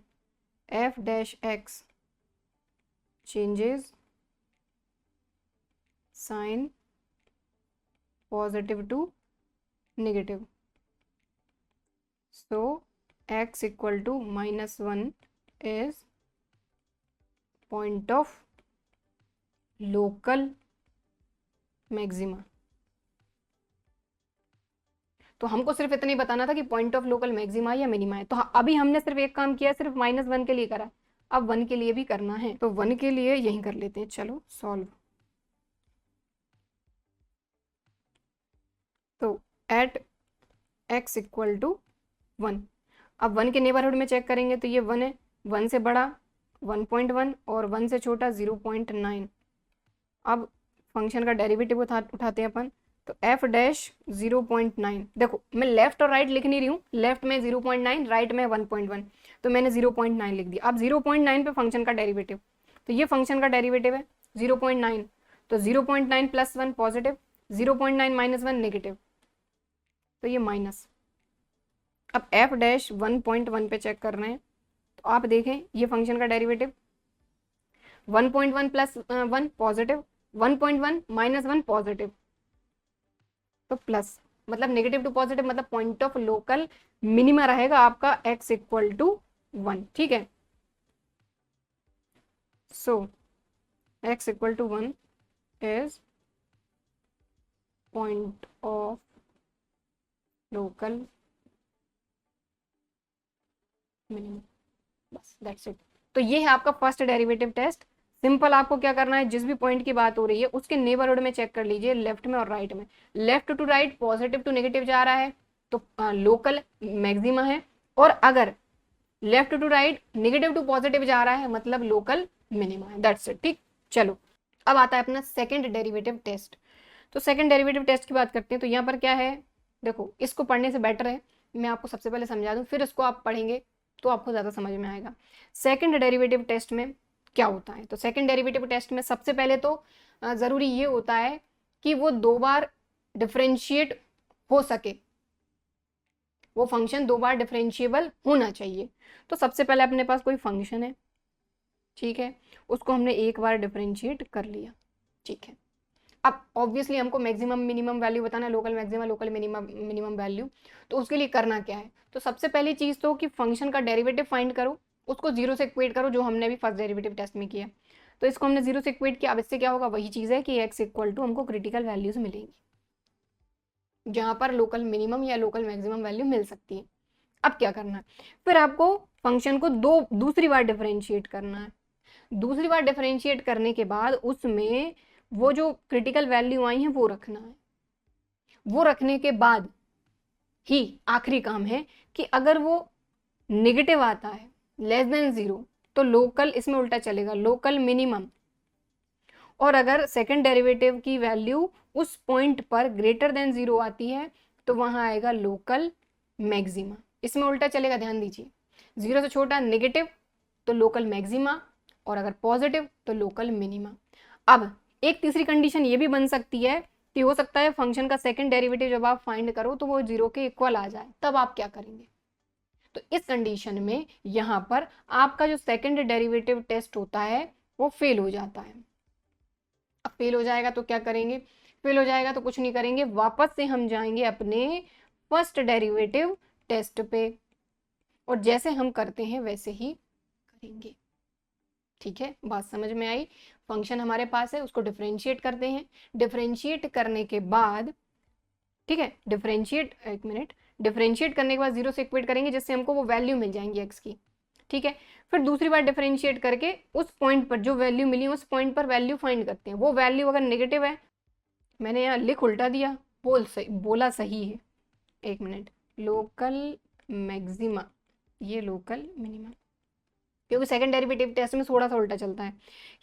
f dash x changes sign positive to negative, so x equal to -1 is point of local maxima। तो हमको सिर्फ इतना ही बताना था कि पॉइंट ऑफ लोकल मैक्सिमा या मिनिमा है। तो अभी हमने सिर्फ एक काम किया, सिर्फ -1 के लिए करा, अब 1 के लिए भी करना है। तो 1 के लिए यही कर लेते हैं। चलो सॉल्व। तो एट x इक्वल टू 1, अब 1 के नेबरहुड में चेक करेंगे तो ये 1 है, 1 से बड़ा 1.1 और 1 से छोटा 0.9। अब फंक्शन का डेरिवेटिव उठाते हैं अपन। तो f डैश 0.9, देखो मैं लेफ्ट और राइट लिख नहीं रही हूँ, लेफ्ट में 0.9 राइट में 1.1, तो मैंने 0.9 लिख दिया। अब 0.9 पे फंक्शन का डेरिवेटिव, तो ये फंक्शन का डेरिवेटिव है 0.9, तो 0.9 प्लस 1 पॉजिटिव, 0.9 माइनस 1 नेगेटिव, तो ये माइनस। अब f डैश 1.1 पे चेक कर रहे हैं, तो आप देखें ये फंक्शन का derivative 1.1 plus 1 positive, 1.1 minus 1 positive, तो प्लस, मतलब नेगेटिव टू पॉजिटिव, मतलब पॉइंट ऑफ लोकल मिनिमा रहेगा आपका x इक्वल टू 1। ठीक है, so x equal to 1 is point of local minimum, बस दैट्स इट। तो ये है आपका फर्स्ट डेरिवेटिव टेस्ट। सिंपल आपको क्या करना है, जिस भी पॉइंट की बात हो रही है उसके नेबरहुड में चेक कर लीजिए, लेफ्ट में और राइट में। Left to right positive to negative जा रहा है तो लोकल मैक्सिमा है, और अगर left to right negative to positive जा रहा है मतलब लोकल मिनिमा है। That's it. ठीक, चलो अब आता है अपना सेकेंड डेरिवेटिव टेस्ट। तो सेकेंड डेरिवेटिव टेस्ट की बात करते हैं। तो यहाँ पर क्या है, देखो इसको पढ़ने से बेटर है मैं आपको सबसे पहले समझा दूं, फिर इसको आप पढ़ेंगे तो आपको ज़्यादा समझ में आएगा। सेकंड डेरिवेटिव टेस्ट में क्या होता है, तो सेकंड डेरिवेटिव टेस्ट में सबसे पहले तो ज़रूरी ये होता है कि वो 2 बार डिफरेंशिएट हो सके, वो फंक्शन 2 बार डिफरेंशिएबल होना चाहिए। तो सबसे पहले अपने पास कोई फंक्शन है, ठीक है, उसको हमने एक बार डिफरेंशिएट कर लिया। ठीक है, अब ऑब्वियसली हमको मैक्सिमम मिनिमम वैल्यू बताना है, local maximum local minimum value. तो उसके लिए करना क्या है, तो सबसे पहली चीज़ तो कि फंक्शन का डेरिवेटिव फाइंड करो, उसको 0 से इक्वेट करो, जो हमने भी फर्स्ट डेरिवेटिव टेस्ट में किया। तो इसको हमने 0 से इक्वेट किया। अब इससे क्या होगा, वही चीज़ है कि x इक्वल टू हमको क्रिटिकल वैल्यूज मिलेंगी जहाँ पर लोकल मिनिमम या लोकल मैक्सिमम वैल्यू मिल सकती है। अब क्या करना है, फिर आपको फंक्शन को दूसरी बार डिफरेंशिएट करना है। दूसरी बार डिफरेंशिएट करने के बाद उसमें वो जो क्रिटिकल वैल्यू आई है वो रखना है। वो रखने के बाद ही आखिरी काम है कि अगर वो नेगेटिव आता है लेस देन 0 तो लोकल, इसमें उल्टा चलेगा, लोकल मिनिमम। और अगर सेकंड डेरिवेटिव की वैल्यू उस पॉइंट पर ग्रेटर देन 0 आती है तो वहां आएगा लोकल मैक्सिमा। इसमें उल्टा चलेगा, ध्यान दीजिए, 0 से छोटा नेगेटिव तो लोकल मैक्सिमा, और अगर पॉजिटिव तो लोकल मिनिमा। अब एक तीसरी कंडीशन ये भी बन सकती है कि हो सकता है फंक्शन का सेकंड डेरिवेटिव जब आप फाइंड करो तो वो 0 के इक्वल आ जाए, तब आप क्या करेंगे। तो इस कंडीशन में यहाँ पर आपका जो सेकंड डेरिवेटिव टेस्ट होता है वो फेल हो जाता है। अब फेल हो जाएगा तो क्या करेंगे, फेल हो जाएगा तो कुछ नहीं करेंगे, वापस से हम जाएंगे अपने फर्स्ट डेरिवेटिव टेस्ट पे, और जैसे हम करते हैं वैसे ही करेंगे। ठीक है, बात समझ में आई। फंक्शन हमारे पास है, उसको डिफरेंशिएट करते हैं। डिफरेंशिएट करने के बाद, ठीक है, डिफरेंशिएट करने के बाद 0 से इक्वेट करेंगे जिससे हमको वो वैल्यू मिल जाएंगी x की। ठीक है, फिर दूसरी बार डिफरेंशिएट करके उस पॉइंट पर जो वैल्यू मिली उस पॉइंट पर वैल्यू फाइंड करते हैं। वो वैल्यू अगर नेगेटिव है, मैंने यहाँ लिख उल्टा दिया, बोला सही है, एक मिनट, लोकल मैक्सिमा, ये लोकल मिनिमम, क्योंकि सेकंड डेरिवेटिव टेस्ट में थोड़ा सा उल्टा चलता है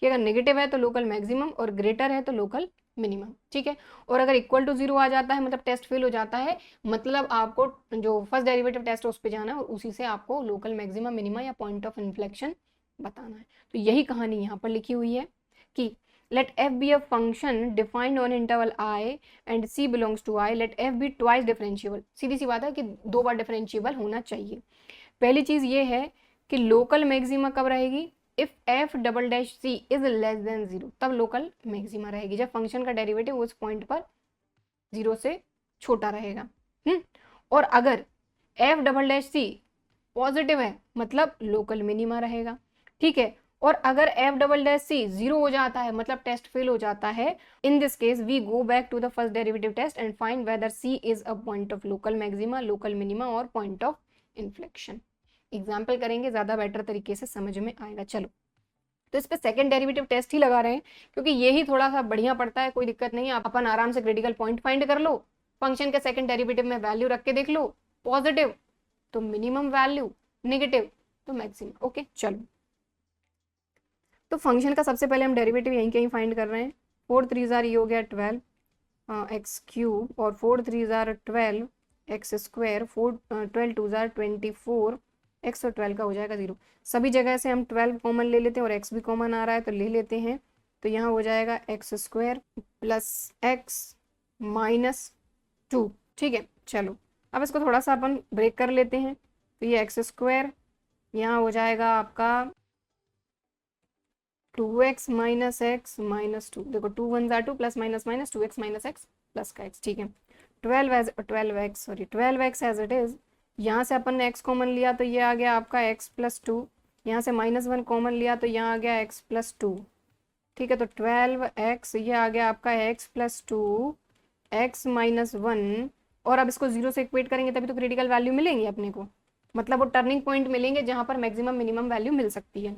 कि अगर नेगेटिव है तो लोकल मैक्सिमम और ग्रेटर है तो लोकल मिनिमम। ठीक है, और अगर इक्वल टू 0 आ जाता है मतलब टेस्ट फेल हो जाता है, मतलब आपको जो फर्स्ट डेरिवेटिव टेस्ट है उस पर जाना है और उसी से आपको लोकल मैक्सिमम मिनिमा या पॉइंट ऑफ इन्फ्लेक्शन बताना है। तो यही कहानी यहाँ पर लिखी हुई है कि let f be a function defined on interval I and c belongs to I, let f be twice differentiable। सीधी सी बात है कि 2 बार डिफरेंशिएबल होना चाहिए। पहली चीज ये है कि लोकल मैक्सिमा कब रहेगी, if F double dash C is less than 0, तब लोकल मैक्सिमा रहेगी, जब फंक्शन का डेरिवेटिव उस पॉइंट पर 0 से छोटा रहेगा। और अगर एफ डबल डैश सी पॉजिटिव है मतलब लोकल मिनिमा रहेगा, ठीक है। और अगर एफ डबल डैश सी 0 हो जाता है मतलब टेस्ट फेल हो जाता है, in this case we go back to the first derivative test and find whether C is a point of local maxima, local minima और पॉइंट ऑफ इन्फ्लेक्शन। एग्जाम्पल करेंगे, ज्यादा बेटर तरीके से समझ में आएगा। चलो, तो इस पे सेकंड डेरिवेटिव टेस्ट ही लगा रहे हैं क्योंकि ये ही थोड़ा सा बढ़िया पड़ता है, कोई दिक्कत नहीं है। अपन आराम से क्रिटिकल पॉइंट फाइंड कर लो, फंक्शन के सेकंड डेरिवेटिव में वैल्यू रख के देख लो, पॉजिटिव तो मिनिमम वैल्यू, नेगेटिव तो मैक्सिमम। ओके चलो, तो फंक्शन का सबसे पहले हम डेरिवेटिव यहीं कहीं फाइंड कर रहे हैं। 4 3 जार ये हो गया 12 एक्स क्यूब, और 4 3 jar 12 x square, 12 2 jar 24 x, और 12 का हो जाएगा 0। सभी जगह से हम 12 कॉमन ले लेते हैं और एक्स भी कॉमन आ रहा है तो ले लेते हैं, तो यहाँ हो जाएगा x square plus x minus 2, ठीक है। चलो अब इसको थोड़ा सा अपन ब्रेक कर लेते हैं, तो ये एक्स स्क्वायर यहाँ हो जाएगा आपका 2x माइनस एक्स माइनस 2, देखो 2 1 jar 2 plus minus minus 2x minus x plus का x, ठीक है। 12x एज इट इज, यहाँ से अपन ने x कॉमन लिया तो ये आ गया आपका x प्लस 2, यहाँ से -1 कॉमन लिया तो यहाँ आ गया x प्लस 2, ठीक है। तो 12x ये आ गया आपका x प्लस 2 x माइनस 1, और अब इसको 0 से इक्वेट करेंगे तभी तो क्रिटिकल वैल्यू मिलेंगी अपने को, मतलब वो टर्निंग पॉइंट मिलेंगे जहाँ पर मैक्सिमम मिनिमम वैल्यू मिल सकती है।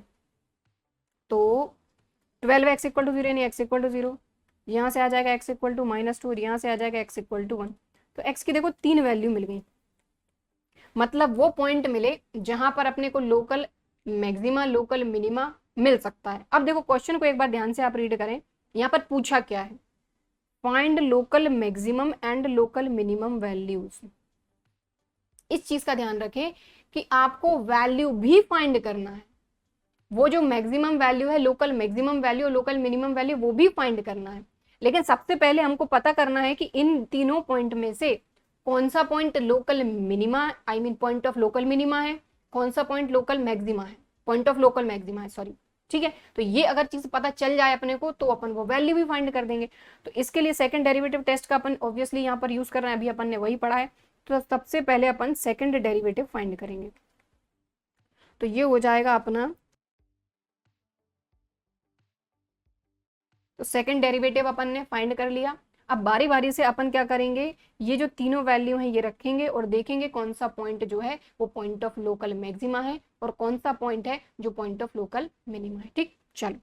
तो 12x इक्वल टू 0 यानी x इक्वल टू 0, यहाँ से आ जाएगा x इक्वल टू -2 और यहाँ से आ जाएगा x इक्वल टू 1। तो x की देखो 3 वैल्यू मिल गई, मतलब वो पॉइंट मिले जहां पर अपने को लोकल मैक्सिमा लोकल मिनिमा मिल सकता है। अब देखो क्वेश्चन को एक बार ध्यान से आप रीड करें, यहाँ पर पूछा क्या है, find local maximum and local minimum values. इस चीज का ध्यान रखें कि आपको वैल्यू भी फाइंड करना है, वो जो मैक्सिमम वैल्यू है, लोकल मैक्सिमम वैल्यू और लोकल मिनिमम वैल्यू, वो भी फाइंड करना है। लेकिन सबसे पहले हमको पता करना है कि इन तीनों पॉइंट में से कौन सा point local minima, I mean point of local minima है, कौन सा पॉइंट लोकल मैक्सिमा है, पॉइंट ऑफ लोकल मैक्सिमा है, सॉरी, ठीक है। तो ये अगर चीज पता चल जाए अपने को तो अपन वो वैल्यू भी फाइंड कर देंगे। तो इसके लिए सेकंड डेरिवेटिव टेस्ट का अपन ऑब्वियसली यहाँ पर यूज कर रहे हैं, अभी अपन ने वही पढ़ा है। तो सबसे पहले अपन सेकंड डेरिवेटिव फाइंड करेंगे, तो ये हो जाएगा अपना, तो सेकंड डेरिवेटिव अपन ने फाइंड कर लिया। अब बारी बारी से अपन क्या करेंगे, ये जो तीनों वैल्यू हैं ये रखेंगे और देखेंगे कौन सा पॉइंट जो है वो पॉइंट ऑफ लोकल मैक्सिमा है और कौन सा पॉइंट है जो पॉइंट ऑफ लोकल मिनिमा है, ठीक। चलो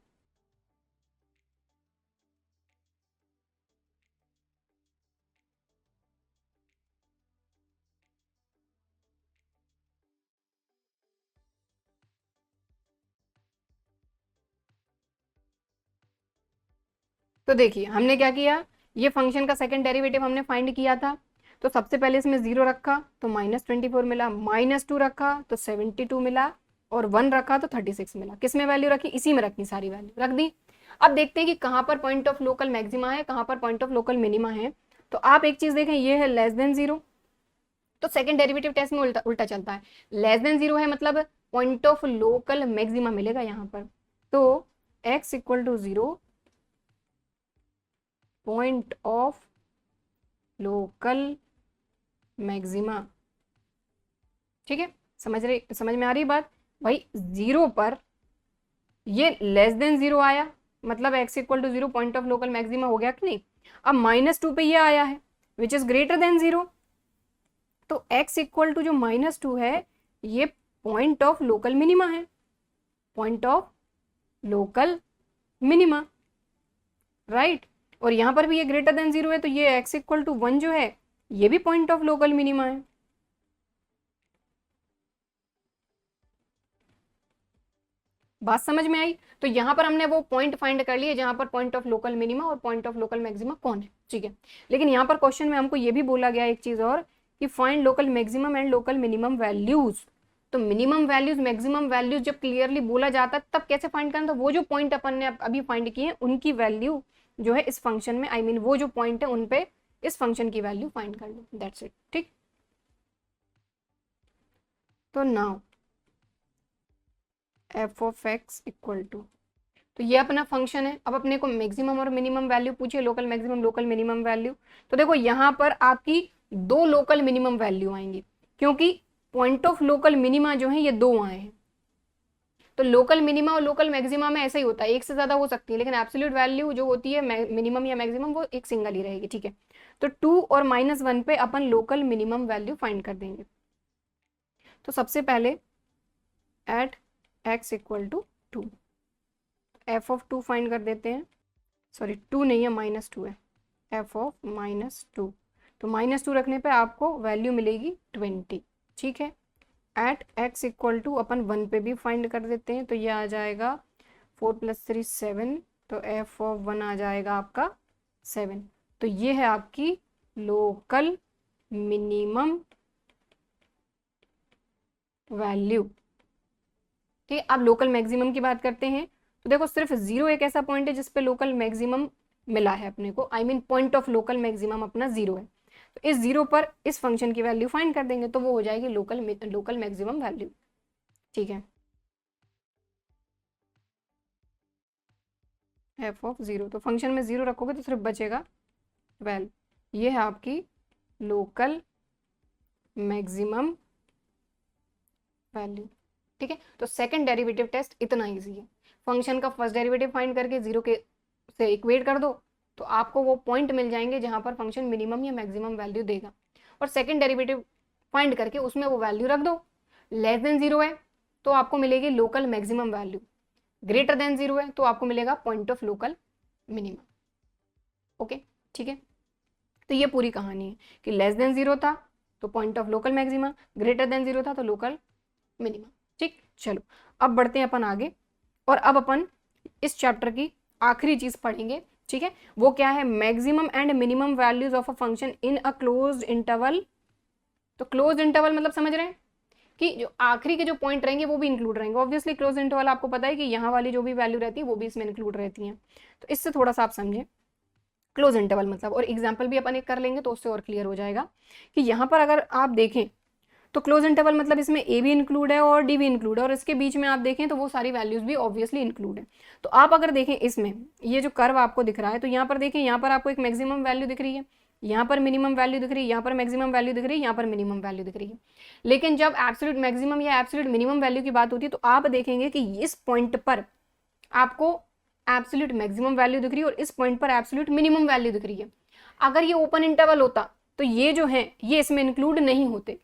तो देखिए हमने क्या किया, ये फंक्शन का सेकंड डेरिवेटिव हमने फाइंड किया था, तो सबसे पहले इसमें 0 रखा तो -24 मिला, -2 रखा तो 72 मिला, और 1 रखा तो 36 मिला। किस में वैल्यू रखी, इसी में रखी, सारी वैल्यू रख दी। अब देखते हैं कि कहाँ पर पॉइंट ऑफ लोकल मैक्सिमा है, कहाँ पर पॉइंट ऑफ लोकल मिनिमा है। तो आप एक चीज देखें, ये है लेस देन 0, तो सेकंड डेरिवेटिव टेस्ट में उल्टा उल्टा चलता है, लेस देन 0 है मतलब पॉइंट ऑफ लोकल मैक्सिमा मिलेगा यहाँ पर। तो x equal to 0 point of local maxima, ठीक है। समझ में आ रही बात भाई। 0 पर ये लेस देन 0 आया मतलब x equal to 0 point of local maxima हो गया कि नहीं। अब -2 पे ये आया है विच इज ग्रेटर देन 0, तो x इक्वल टू जो -2 है ये पॉइंट ऑफ लोकल मिनिमा है, point of local minima, right. और यहां पर भी ये ग्रेटर देन 0 है, तो ये x इक्वल टू 1 जो है ये भी पॉइंट ऑफ लोकल मिनिमा है। बात समझ में आई। तो यहां पर हमने वो पॉइंट फाइंड कर लिए जहां पर पॉइंट ऑफ लोकल मिनिमा और पॉइंट ऑफ लोकल मैक्सिमा कौन है, ठीक है। लेकिन यहाँ पर क्वेश्चन में हमको ये भी बोला गया एक चीज और, कि find local maximum and local minimum values. तो मिनिमम वैल्यूज मैक्सिमम वैल्यूज जब क्लियरली बोला जाता है तब कैसे फाइंड करना, तो वो जो पॉइंट अपन ने अभी फाइंड किए हैं उनकी वैल्यू जो है इस फंक्शन में, आई मीन वो जो पॉइंट है उन पे इस फंक्शन की वैल्यू फाइंड कर लो, दैट्स इट। ठीक, तो now F of X equal to, तो ये अपना फंक्शन है। अब अपने को मैक्सिमम और मिनिमम वैल्यू पूछिए, local maximum local minimum value. तो देखो यहाँ पर आपकी दो लोकल मिनिमम वैल्यू आएंगी, क्योंकि पॉइंट ऑफ लोकल मिनिमा जो है ये दो आए हैं। तो लोकल मिनिमा और लोकल मैक्सिमा में ऐसा ही होता है, एक से ज्यादा हो सकती है, लेकिन एब्सोल्यूट वैल्यू जो होती है मिनिमम या मैक्सिमम वो एक सिंगल ही रहेगी। ठीक है, तो 2 और -1 पे अपन लोकल मिनिमम वैल्यू फाइंड कर देंगे। तो सबसे पहले at x equal to 2, f of 2 find कर देते हैं, सॉरी 2 नहीं है -2 है, एफ ऑफ -2। तो -2 रखने पे आपको वैल्यू मिलेगी 20। ठीक है, एट एक्स इक्वल टू अपन 1 पे भी फाइंड कर देते हैं, तो ये आ जाएगा 4 + 3 7, तो एफ ऑफ 1 आ जाएगा आपका 7। तो ये है आपकी लोकल मिनिमम वैल्यू। ठीक है, अब लोकल मैक्सिमम की बात करते हैं। तो देखो सिर्फ 0 एक ऐसा पॉइंट है जिसपे लोकल मैक्सिमम मिला है अपने को, I mean point of local maximum अपना 0 है। तो इस 0 पर इस फंक्शन की वैल्यू फाइंड कर देंगे, तो वो हो जाएगी लोकल मैक्सिमम वैल्यू। ठीक है, एफ ऑफ 0, तो फंक्शन में 0 रखोगे तो सिर्फ बचेगा 12। ये है आपकी लोकल मैक्सिमम वैल्यू। ठीक है, तो सेकंड डेरिवेटिव टेस्ट इतना इजी है, फंक्शन का फर्स्ट डेरिवेटिव फाइंड करके 0 के से इक्वेट कर दो, तो आपको वो पॉइंट मिल जाएंगे जहां पर फंक्शन मिनिमम या मैक्सिमम वैल्यू देगा, और सेकंड डेरिवेटिव फाइंड करके उसमें वो वैल्यू रख दो। लेस देन 0 है तो आपको मिलेगी local maximum value, greater than 0 है तो आपको मिलेगा point of local minimum. Okay, ठीक है, तो ये पूरी कहानी है कि लेस देन 0 था तो point of local maxima, greater than 0 था तो लोकल मिनिमम। ठीक, चलो अब बढ़ते हैं अपन आगे, और अब अपन इस चैप्टर की आखिरी चीज पढ़ेंगे। ठीक है, वो क्या है, maximum and minimum values of a function in a closed interval. तो क्लोज्ड इंटरवल मतलब समझ रहे हैं कि जो आखिरी के जो पॉइंट रहेंगे वो भी इंक्लूड रहेंगे। ऑब्वियसली क्लोज्ड इंटरवल आपको पता है कि यहाँ वाली जो भी वैल्यू रहती है वो भी इसमें इंक्लूड रहती है, तो इससे थोड़ा सा आप समझें क्लोज इंटरवल मतलब, और एग्जाम्पल भी अपन एक कर लेंगे तो उससे और क्लियर हो जाएगा कि यहाँ पर अगर आप देखें तो क्लोज इंटरवल मतलब इसमें ए भी इंक्लूड है और डी भी इंक्लूड है, और इसके बीच में आप देखें तो वो सारी वैल्यूज भी ऑब्वियसली इंक्लूड है। तो आप अगर देखें इसमें ये जो कर्व आपको दिख रहा है, तो यहाँ पर देखें, यहाँ पर आपको एक मैक्सिमम वैल्यू दिख रही है, यहाँ पर मिनिमम वैल्यू दिख रही है, यहाँ पर मैक्सिमम वैल्यू दिख रही है, यहाँ पर मिनिमम वैल्यू दिख रही है। लेकिन जब एब्सोल्यूट मैक्सिमम या एब्सोल्यूट मिनिमम वैल्यू की बात होती है तो आप देखेंगे कि इस पॉइंट पर आपको एब्सोल्यूट मैक्सिमम वैल्यू दिख रही है और इस पॉइंट पर एब्सोल्यूट मिनिमम वैल्यू दिख रही है। अगर ये ओपन इंटरवल होता तो ये जो है ये इसमें इंक्लूड नहीं होते,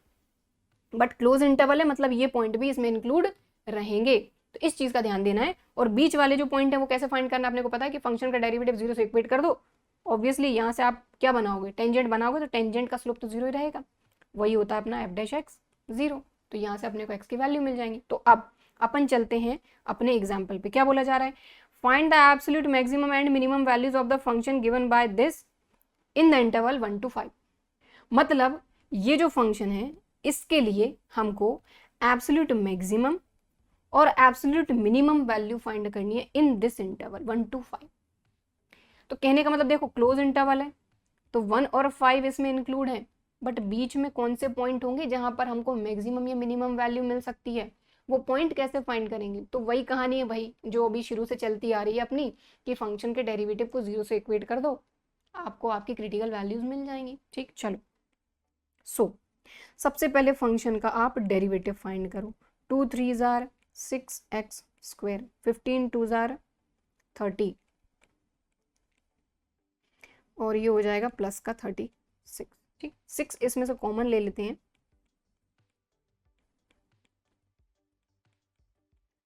बट क्लोज इंटरवल है मतलब ये पॉइंट भी इसमें इंक्लूड रहेंगे, तो इस चीज का ध्यान देना है। और बीच वाले जो पॉइंट है वो कैसे फाइंड करना, आपने को पता है कि फंक्शन का डेरिवेटिव 0 से इक्वेट कर दो। ऑब्वियसली यहाँ से आप क्या बनाओगे, टेंजेंट बनाओगे, तो टेंजेंट का स्लोप तो 0 ही रहेगा, वही होता है अपना एफ डैश एक्स 0। तो यहाँ से अपने को एक्स की वैल्यू मिल जाएंगी। तो अब अपन चलते हैं अपने एग्जाम्पल पे, क्या बोला जा रहा है, find the absolute maximum and minimum values of the function given by this in the interval 1 to 5। मतलब ये जो फंक्शन है इसके लिए हमको एब्सोल्यूट मैक्सिमम और एब्सोल्यूट मिनिमम वैल्यू फाइंड करनी है इन दिस इंटरवल 1 to 5। तो कहने का मतलब देखो क्लोज इंटरवल है तो 1 और 5 इसमें इंक्लूड है, बट बीच में कौन से पॉइंट होंगे जहां पर हमको मैक्सिमम या मिनिमम वैल्यू मिल सकती है, वो पॉइंट कैसे फाइंड करेंगे। तो वही कहानी है भाई जो अभी शुरू से चलती आ रही है अपनी, कि फंक्शन के डेरिवेटिव को 0 से इक्वेट कर दो, आपको आपकी क्रिटिकल वैल्यूज मिल जाएंगी। ठीक, चलो सबसे पहले फंक्शन का आप डेरिवेटिव फाइंड करो। 2 3 आर 6x², 15 2 आर 30, और ये हो जाएगा प्लस का 36। ठीक, 6 इसमें से कॉमन ले लेते हैं।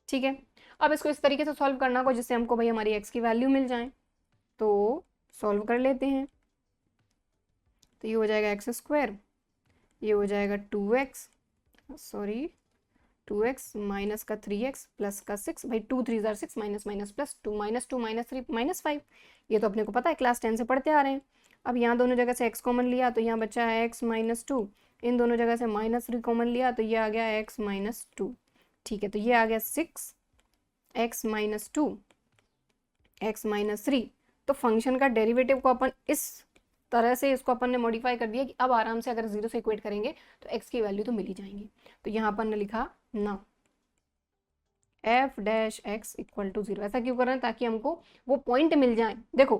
ठीक है, अब इसको इस तरीके से सॉल्व करना होगा जिससे हमको भाई हमारी x की वैल्यू मिल जाए, तो सॉल्व कर लेते हैं। तो ये हो जाएगा x², ये हो जाएगा 2x माइनस का 3x प्लस का 6, भाई 2 3 6 माइनस माइनस प्लस 2 -2 -3 -5, ये तो अपने को पता है क्लास 10 से पढ़ते आ रहे हैं। अब यहाँ दोनों जगह से x कॉमन लिया तो यहाँ बचा है x -2 इन दोनों जगह से -3 कॉमन लिया तो ये आ गया x -2। ठीक है, तो ये आ गया 6 x -2 x -3। तो फंक्शन का डेरिवेटिव को अपन इस तरह से इसको अपन ने मॉडिफाई कर दिया कि अब आराम से अगर 0 से इक्वेट करेंगे तो x की वैल्यू तो मिल ही जाएंगी। तो यहाँ अपन ने लिखा ना f-x = 0। ऐसा क्यों कर रहे हैं? ताकि हमको वो पॉइंट मिल जाए। देखो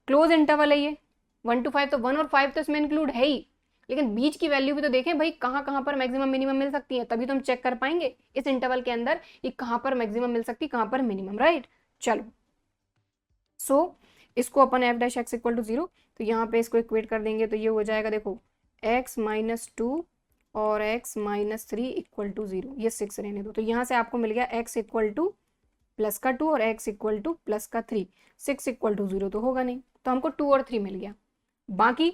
क्लोज इंटरवल है ये 1 to 5, तो 1 और 5 तो इसमें इंक्लूड है ही, लेकिन बीच की वैल्यू भी तो देखें भाई, कहाँ कहाँ पर मैक्सिमम मिनिमम मिल सकती है, तभी तो हम चेक कर पाएंगे इस इंटरवल के अंदर कि कहाँ पर मैक्सिमम मिल सकती है, कहाँ पर मिनिमम, राइट। चलो सो इसको अपन f-x = 0, तो यहाँ पे इसको इक्वेट कर देंगे तो ये हो जाएगा, देखो x -2 और x -3 = 0। ये 6 रहने दो, तो यहाँ से आपको मिल गया x = +2 और x = +3। 6 = 0 तो होगा नहीं, तो हमको 2 और 3 मिल गया। बाकी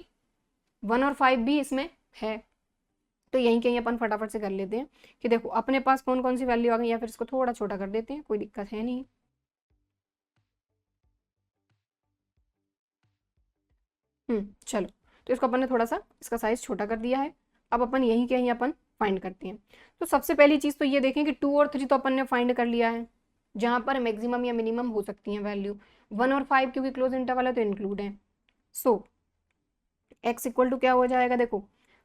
1 और 5 भी इसमें है, तो यहीं कहीं अपन फटाफट से कर लेते हैं कि देखो अपने पास कौन कौन सी वैल्यू आ गई, या फिर इसको थोड़ा छोटा कर देते हैं, कोई दिक्कत है नहीं। चलो, तो इसको अपन ने थोड़ा सा इसका साइज छोटा कर दिया है। अब अपन यहीं कहीं अपन फाइंड करते हैं। तो सबसे पहली चीज़ तो ये देखें कि 2 और 3 तो अपन ने फाइंड कर लिया है, जहाँ पर मैक्सिमम या मिनिमम हो सकती हैं वैल्यू। 1 और 5 क्योंकि क्लोज इंटरवल है तो इंक्लूड है। सो x = क्या हो जाएगा, देखो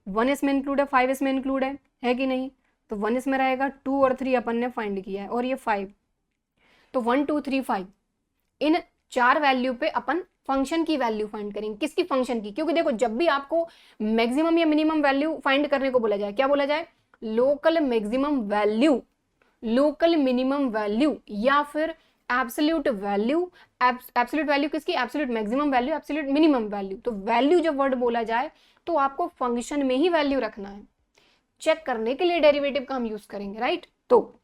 1 इसमें इंक्लूड है, 5 इसमें इंक्लूड है कि नहीं, तो 1 इसमें रहेगा, 2 और 3 अपन ने फाइंड किया है, और ये 5, तो 1 2 3 5 इन 4 वैल्यू पे अपन फंक्शन की वैल्यू फाइंड करेंगे। किसकी? फंक्शन की। क्योंकि देखो जब भी आपको मैक्सिमम या मिनिमम वैल्यू फाइंड करने को बोला जाए, क्या बोला जाए? Local maximum value, local minimum value, या फिर एब्सोल्यूट वैल्यू। एब्सोल्यूट वैल्यू किसकी? Absolute maximum value, absolute minimum value. तो वैल्यू जब वर्ड बोला जाए तो आपको फंक्शन में ही वैल्यू रखना है। चेक करने के लिए डेरिवेटिव का हम यूज करेंगे, राइट। तो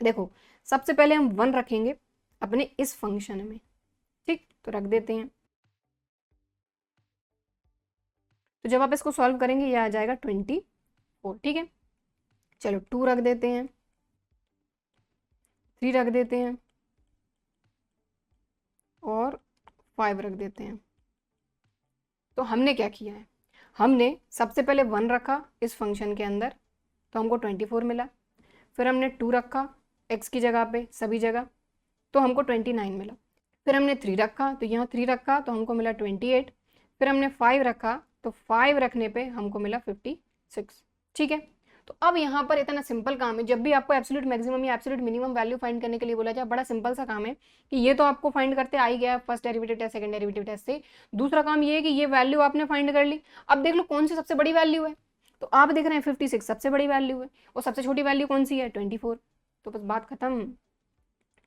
देखो सबसे पहले हम 1 रखेंगे अपने इस फंक्शन में, ठीक, तो रख देते हैं। तो जब आप इसको सॉल्व करेंगे ये आ जाएगा 24, ठीक है। चलो 2 रख देते हैं, 3 रख देते हैं और 5 रख देते हैं। तो हमने क्या किया है, हमने सबसे पहले 1 रखा इस फंक्शन के अंदर तो हमको 24 मिला। फिर हमने 2 रखा x की जगह पे सभी जगह तो हमको 29 मिला। फिर हमने 3 रखा तो यहाँ 3 रखा तो हमको मिला 28। फिर हमने 5 रखा तो 5 रखने पे हमको मिला 56, ठीक है। तो अब यहाँ पर इतना सिंपल काम है, जब भी आपको एब्सोल्यूट मैक्सिमम या एब्सोल्यूट मिनिमम वैल्यू फाइंड करने के लिए बोला जाए, बड़ा सिंपल सा काम है कि ये तो आपको फाइंड करते आ ही गया first derivative test, second derivative test से। दूसरा काम ये है कि ये वैल्यू आपने फाइंड कर ली। अब देख लो कौन सी सबसे बड़ी वैल्यू है, तो आप देख रहे हैं 56 सबसे बड़ी वैल्यू है, और सबसे छोटी वैल्यू कौन सी है? 24। तो बस बात खत्म।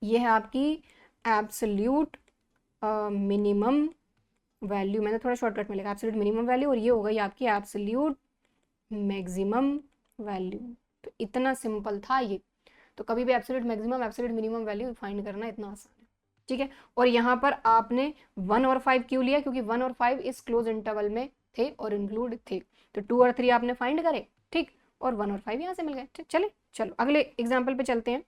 ये है आपकी एब्सोल्यूट मिनिमम वैल्यू, मैंने थोड़ा शॉर्टकट में लिखा एब्सोल्यूट मिनिमम वैल्यू, और ये हो गई आपकी एब्सोल्यूट मैक्सिमम वैल्यू। तो इतना सिंपल था ये। तो कभी भी absolute maximum absolute minimum value find करना इतना आसान है, ठीक है। और यहाँ पर आपने 1 और 5 क्यों लिया? क्योंकि 1 और 5 इस क्लोज इंटरवल में थे और इंक्लूड थे। तो 2 और 3 आपने फाइंड करे, ठीक, और 1 और 5 यहाँ से मिल गए, ठीक। चलो अगले एग्जाम्पल पे चलते हैं।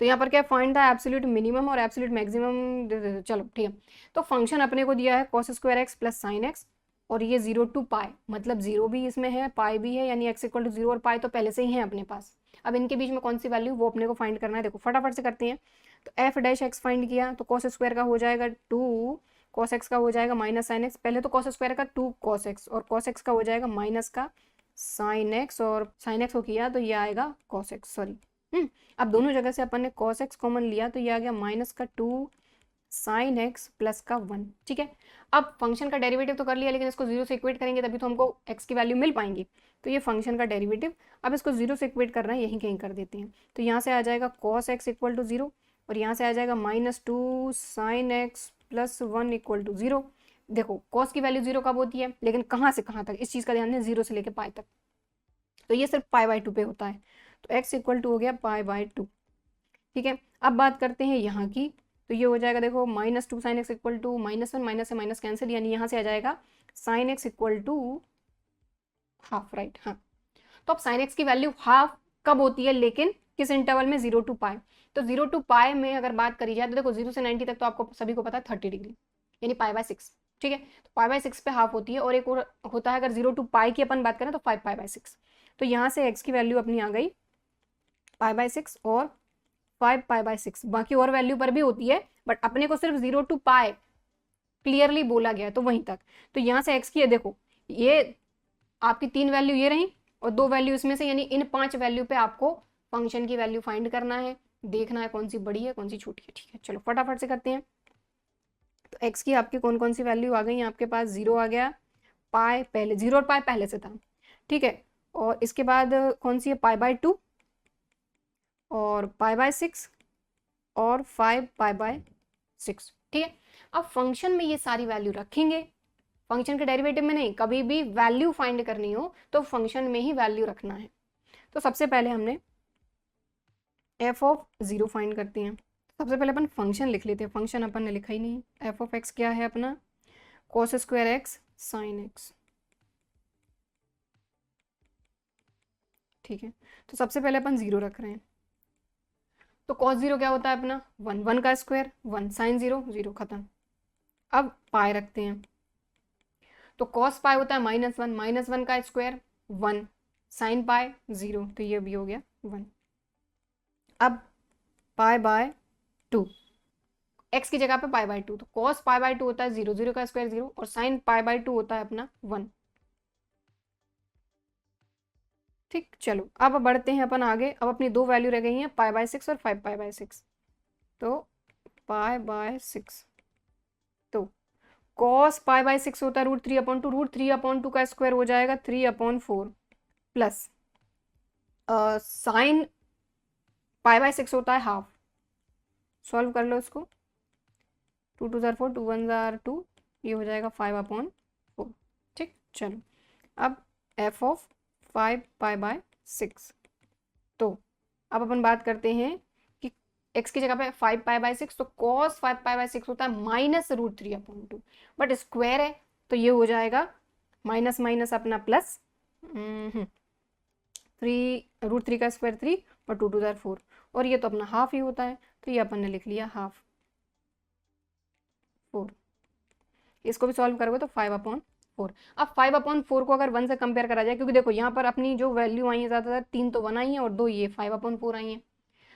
तो यहाँ पर क्या फाइंड द एब्सोल्यूट मिनिमम और एब्सोल्यूट मैक्सिमम। चलो ठीक है, तो फंक्शन अपने को दिया है cos square x plus sine x, और ये 0 to पाई, मतलब 0 भी इसमें है, पाई भी है, यानी x = 0 और पाई तो पहले से ही है अपने पास। अब इनके बीच में कौन सी वैल्यू वो अपने को फाइंड करना है। देखो फटाफट से करते हैं। तो f-x फाइंड किया तो cos स्क्वायर का हो जाएगा 2 cos x का हो जाएगा माइनस साइन एक्स। पहले तो cos स्क्वायर का 2 cos x और cos x का हो जाएगा माइनस का साइन एक्स, और साइन एक्स को किया तो ये आएगा cos x, सॉरी। अब दोनों जगह से अपन ने cos x कॉमन लिया तो ये आ गया माइनस का 2 साइन एक्स प्लस का 1, ठीक है। अब फंक्शन का डेरिवेटिव तो कर लिया, लेकिन इसको 0 से इक्वेट करेंगे तभी तो हमको x की वैल्यू मिल पाएंगी। तो ये फंक्शन का डेरिवेटिव, अब इसको 0 से इक्वेट करना है, यहीं कहीं कर देते हैं। तो यहाँ से आ जाएगा cos x = 0, और यहाँ से आ जाएगा -2 साइन एक्स प्लस 1 = 0। देखो cos की वैल्यू 0 कब होती है, लेकिन कहाँ से कहाँ तक, इस चीज़ का ध्यान दें, 0 से लेकर पाई तक। तो ये सिर्फ π/2 पे होता है। तो x = हो गया π/2, ठीक है। अब बात करते हैं यहाँ की, तो ये हो जाएगा देखो -2 साइन एक्स = -1, माइनस से माइनस कैंसिल, यानी यहाँ से आ जाएगा साइन एक्स = हाफ, राइट। हाँ, तो अब साइन एक्स की वैल्यू हाफ कब होती है, लेकिन किस इंटरवल में? 0 to पाई। तो 0 to पाई में अगर बात करी जाए तो देखो 0 से 90 तक तो आपको सभी को पता है 30 डिग्री, यानी π/6। ठीक है। तो पाई बाय 6 पे हाफ होती है, और एक और होता है अगर 0 टू पाई की अपन बात करें तो 5 पाई बाय 6। तो यहाँ से x की वैल्यू अपनी आ गई पाई बाय 6 और 5 पाई बाय 6। बाकी और वैल्यू पर भी होती है, बट अपने को सिर्फ 0 टू पाई क्लियरली बोला गया है, तो वहीं तक। तो यहाँ से x की, ये देखो, ये आपकी 3 वैल्यू ये रही और 2 वैल्यू इसमें से, यानी इन 5 वैल्यू पे आपको फंक्शन की वैल्यू फाइंड करना है, देखना है कौन सी बड़ी है कौन सी छोटी है। ठीक है, चलो फटाफट से करते हैं। तो x की आपकी कौन कौन सी वैल्यू आ गई, आपके पास 0 आ गया, पाई पहले 0 और पाई पहले से था, ठीक है। और इसके बाद कौन सी है, पाई बाय 2 और पाई बाय 6 और 5 पाई बाय 6। ठीक है, अब फंक्शन में ये सारी वैल्यू रखेंगे, फंक्शन के डेरिवेटिव में नहीं, कभी भी वैल्यू फाइंड करनी हो तो फंक्शन में ही वैल्यू रखना है। तो सबसे पहले हमने एफ ऑफ 0 फाइंड करते हैं। सबसे पहले अपन फंक्शन लिख लेते हैं, फंक्शन अपन ने लिखा ही नहीं। एफ ऑफ एक्स क्या है अपना, cos square x sine x. ठीक है, तो सबसे पहले अपन 0 रख रहे हैं, तो कॉस 0 क्या होता है अपना 1, 1 का स्क्वायर 1, साइन 0 0, खत्म। अब पाई रखते हैं, तो कॉस पाई होता है -1, -1 का स्क्वायर 1, साइन पाई 0, तो ये भी हो गया 1। अब पाई बाय 2, एक्स की जगह पे पाई बाय 2, तो कॉस पाई बाय 2 होता है 0, 0 का स्क्वायर 0, और साइन पाई बाय 2 होता है अपना 1। ठीक, चलो अब बढ़ते हैं अपन आगे। अब अपनी 2 वैल्यू रह गई हैं, पाई बाय 6 और 5 पाई बाय 6। तो पाई बाय 6, तो कॉस पाई बाय 6 होता है √3/2, √3/2 का स्क्वायर हो जाएगा 3/4, प्लस साइन पाई बाय 6 होता है हाफ। सॉल्व कर लो इसको, 2 2 जार 4, 2 1 जार 2, ये हो जाएगा 5/4। ठीक, चलो अब एफ ऑफ 5 पाई बाय 6। तो अब अपन बात करते हैं कि x की जगह पे 5 पाई बाय 6, तो cos 5 पाई बाय 6 होता है -√3/2, बट स्क्वायर है तो ये हो जाएगा माइनस माइनस अपना प्लस, 3 √3 का स्क्वायर 3 और 2 2 जार 4, और ये तो अपना हाफ ही होता है, तो ये अपन ने लिख लिया हाफ 4। इसको भी सॉल्व करोगे तो 5/4। अब 5/4 को अगर 1 से कंपेयर करा जाए, क्योंकि देखो यहाँ पर अपनी जो वैल्यू आई है ज़्यादातर 3 तो 1 आई है और 2 ये 5/4 आई है।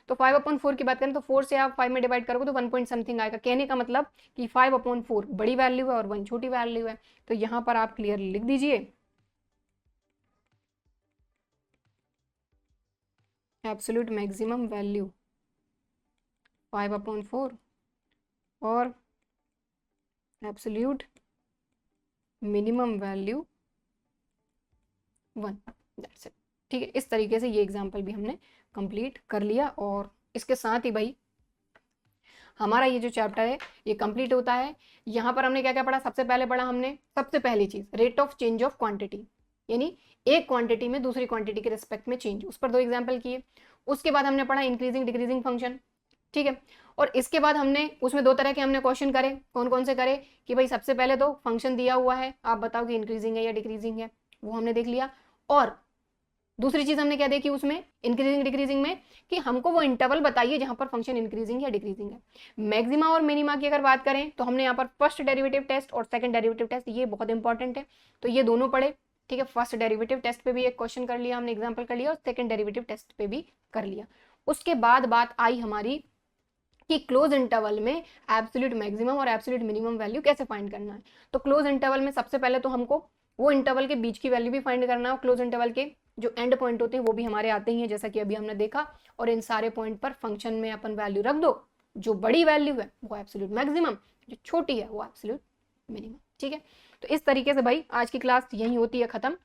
तो 5/4 की बात करें तो 4 से आप 5 में डिवाइड करोगे तो 1 पॉइंट समथिंग आएगा। कहने का मतलब कि 5/4 बड़ी वैल्यू है और 1 छोटी वैल्यू है। तो यहाँ पर आप क्लियरली लिख दीजिए एब्सोल्यूट मैक्सिमम वैल्यू 5/4 और absolute minimum value 1। That's it. ठीक है, इस तरीके से ये एग्जाम्पल भी हमने कंप्लीट कर लिया, और इसके साथ ही भाई हमारा ये जो चैप्टर है ये कंप्लीट होता है। यहाँ पर हमने क्या क्या पढ़ा, सबसे पहले पढ़ा हमने सबसे पहली चीज rate of change of quantity, यानी एक क्वांटिटी में दूसरी क्वांटिटी के रिस्पेक्ट में चेंज, उस पर 2 एग्जाम्पल किए। उसके बाद हमने पढ़ा इंक्रीजिंग डिक्रीजिंग फंक्शन, ठीक है। और इसके बाद हमने उसमें 2 तरह के हमने क्वेश्चन करे, कौन कौन से करे कि भाई सबसे पहले तो फंक्शन दिया हुआ है, आप बताओ कि इंक्रीजिंग है या डिक्रीजिंग है, वो हमने देख लिया। और दूसरी चीज हमने क्या देखी उसमें इंक्रीजिंग डिक्रीजिंग में, कि हमको वो इंटरवल बताइए जहां पर फंक्शन इंक्रीजिंग या डिक्रीजिंग है। मैक्सिमा और मिनिमा की अगर बात करें तो हमने यहाँ पर फर्स्ट डेरिवेटिव टेस्ट और सेकंड डेरिवेटिव टेस्ट, ये बहुत इंपॉर्टेंट है, तो ये दोनों पढ़े। ठीक है, फर्स्ट डेरिवेटिव टेस्ट पे भी एक क्वेश्चन कर लिया हमने, एग्जाम्पल कर लिया, और सेकंड डेरिवेटिव टेस्ट पे भी कर लिया। उसके बाद बात आई हमारी कि क्लोज इंटरवल में एब्सोल्यूट मैक्सिमम और एब्सोल्यूट मिनिमम वैल्यू कैसे फाइंड करना है। तो क्लोज इंटरवल में सबसे पहले तो हमको वो इंटरवल के बीच की वैल्यू भी फाइंड करना है, और क्लोज इंटरवल के जो एंड पॉइंट होते हैं वो भी हमारे आते ही हैं, जैसा कि अभी हमने देखा। और इन सारे पॉइंट पर फंक्शन में अपन वैल्यू रख दो, जो बड़ी वैल्यू है वो एब्सोल्यूट मैक्सिमम, जो छोटी है वो एब्सोल्यूट मिनिमम। ठीक है, तो इस तरीके से भाई आज की क्लास यही होती है खत्म।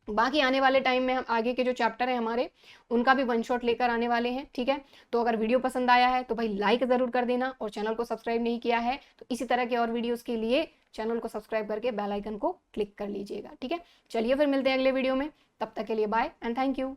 बाकी आने वाले टाइम में हम आगे के जो चैप्टर है हमारे उनका भी 1 शॉट लेकर आने वाले हैं। ठीक है, तो अगर वीडियो पसंद आया है तो भाई लाइक जरूर कर देना, और चैनल को सब्सक्राइब नहीं किया है तो इसी तरह के और वीडियोस के लिए चैनल को सब्सक्राइब करके बेल आइकन को क्लिक कर लीजिएगा। ठीक है, चलिए फिर मिलते हैं अगले वीडियो में, तब तक के लिए बाय एंड थैंक यू।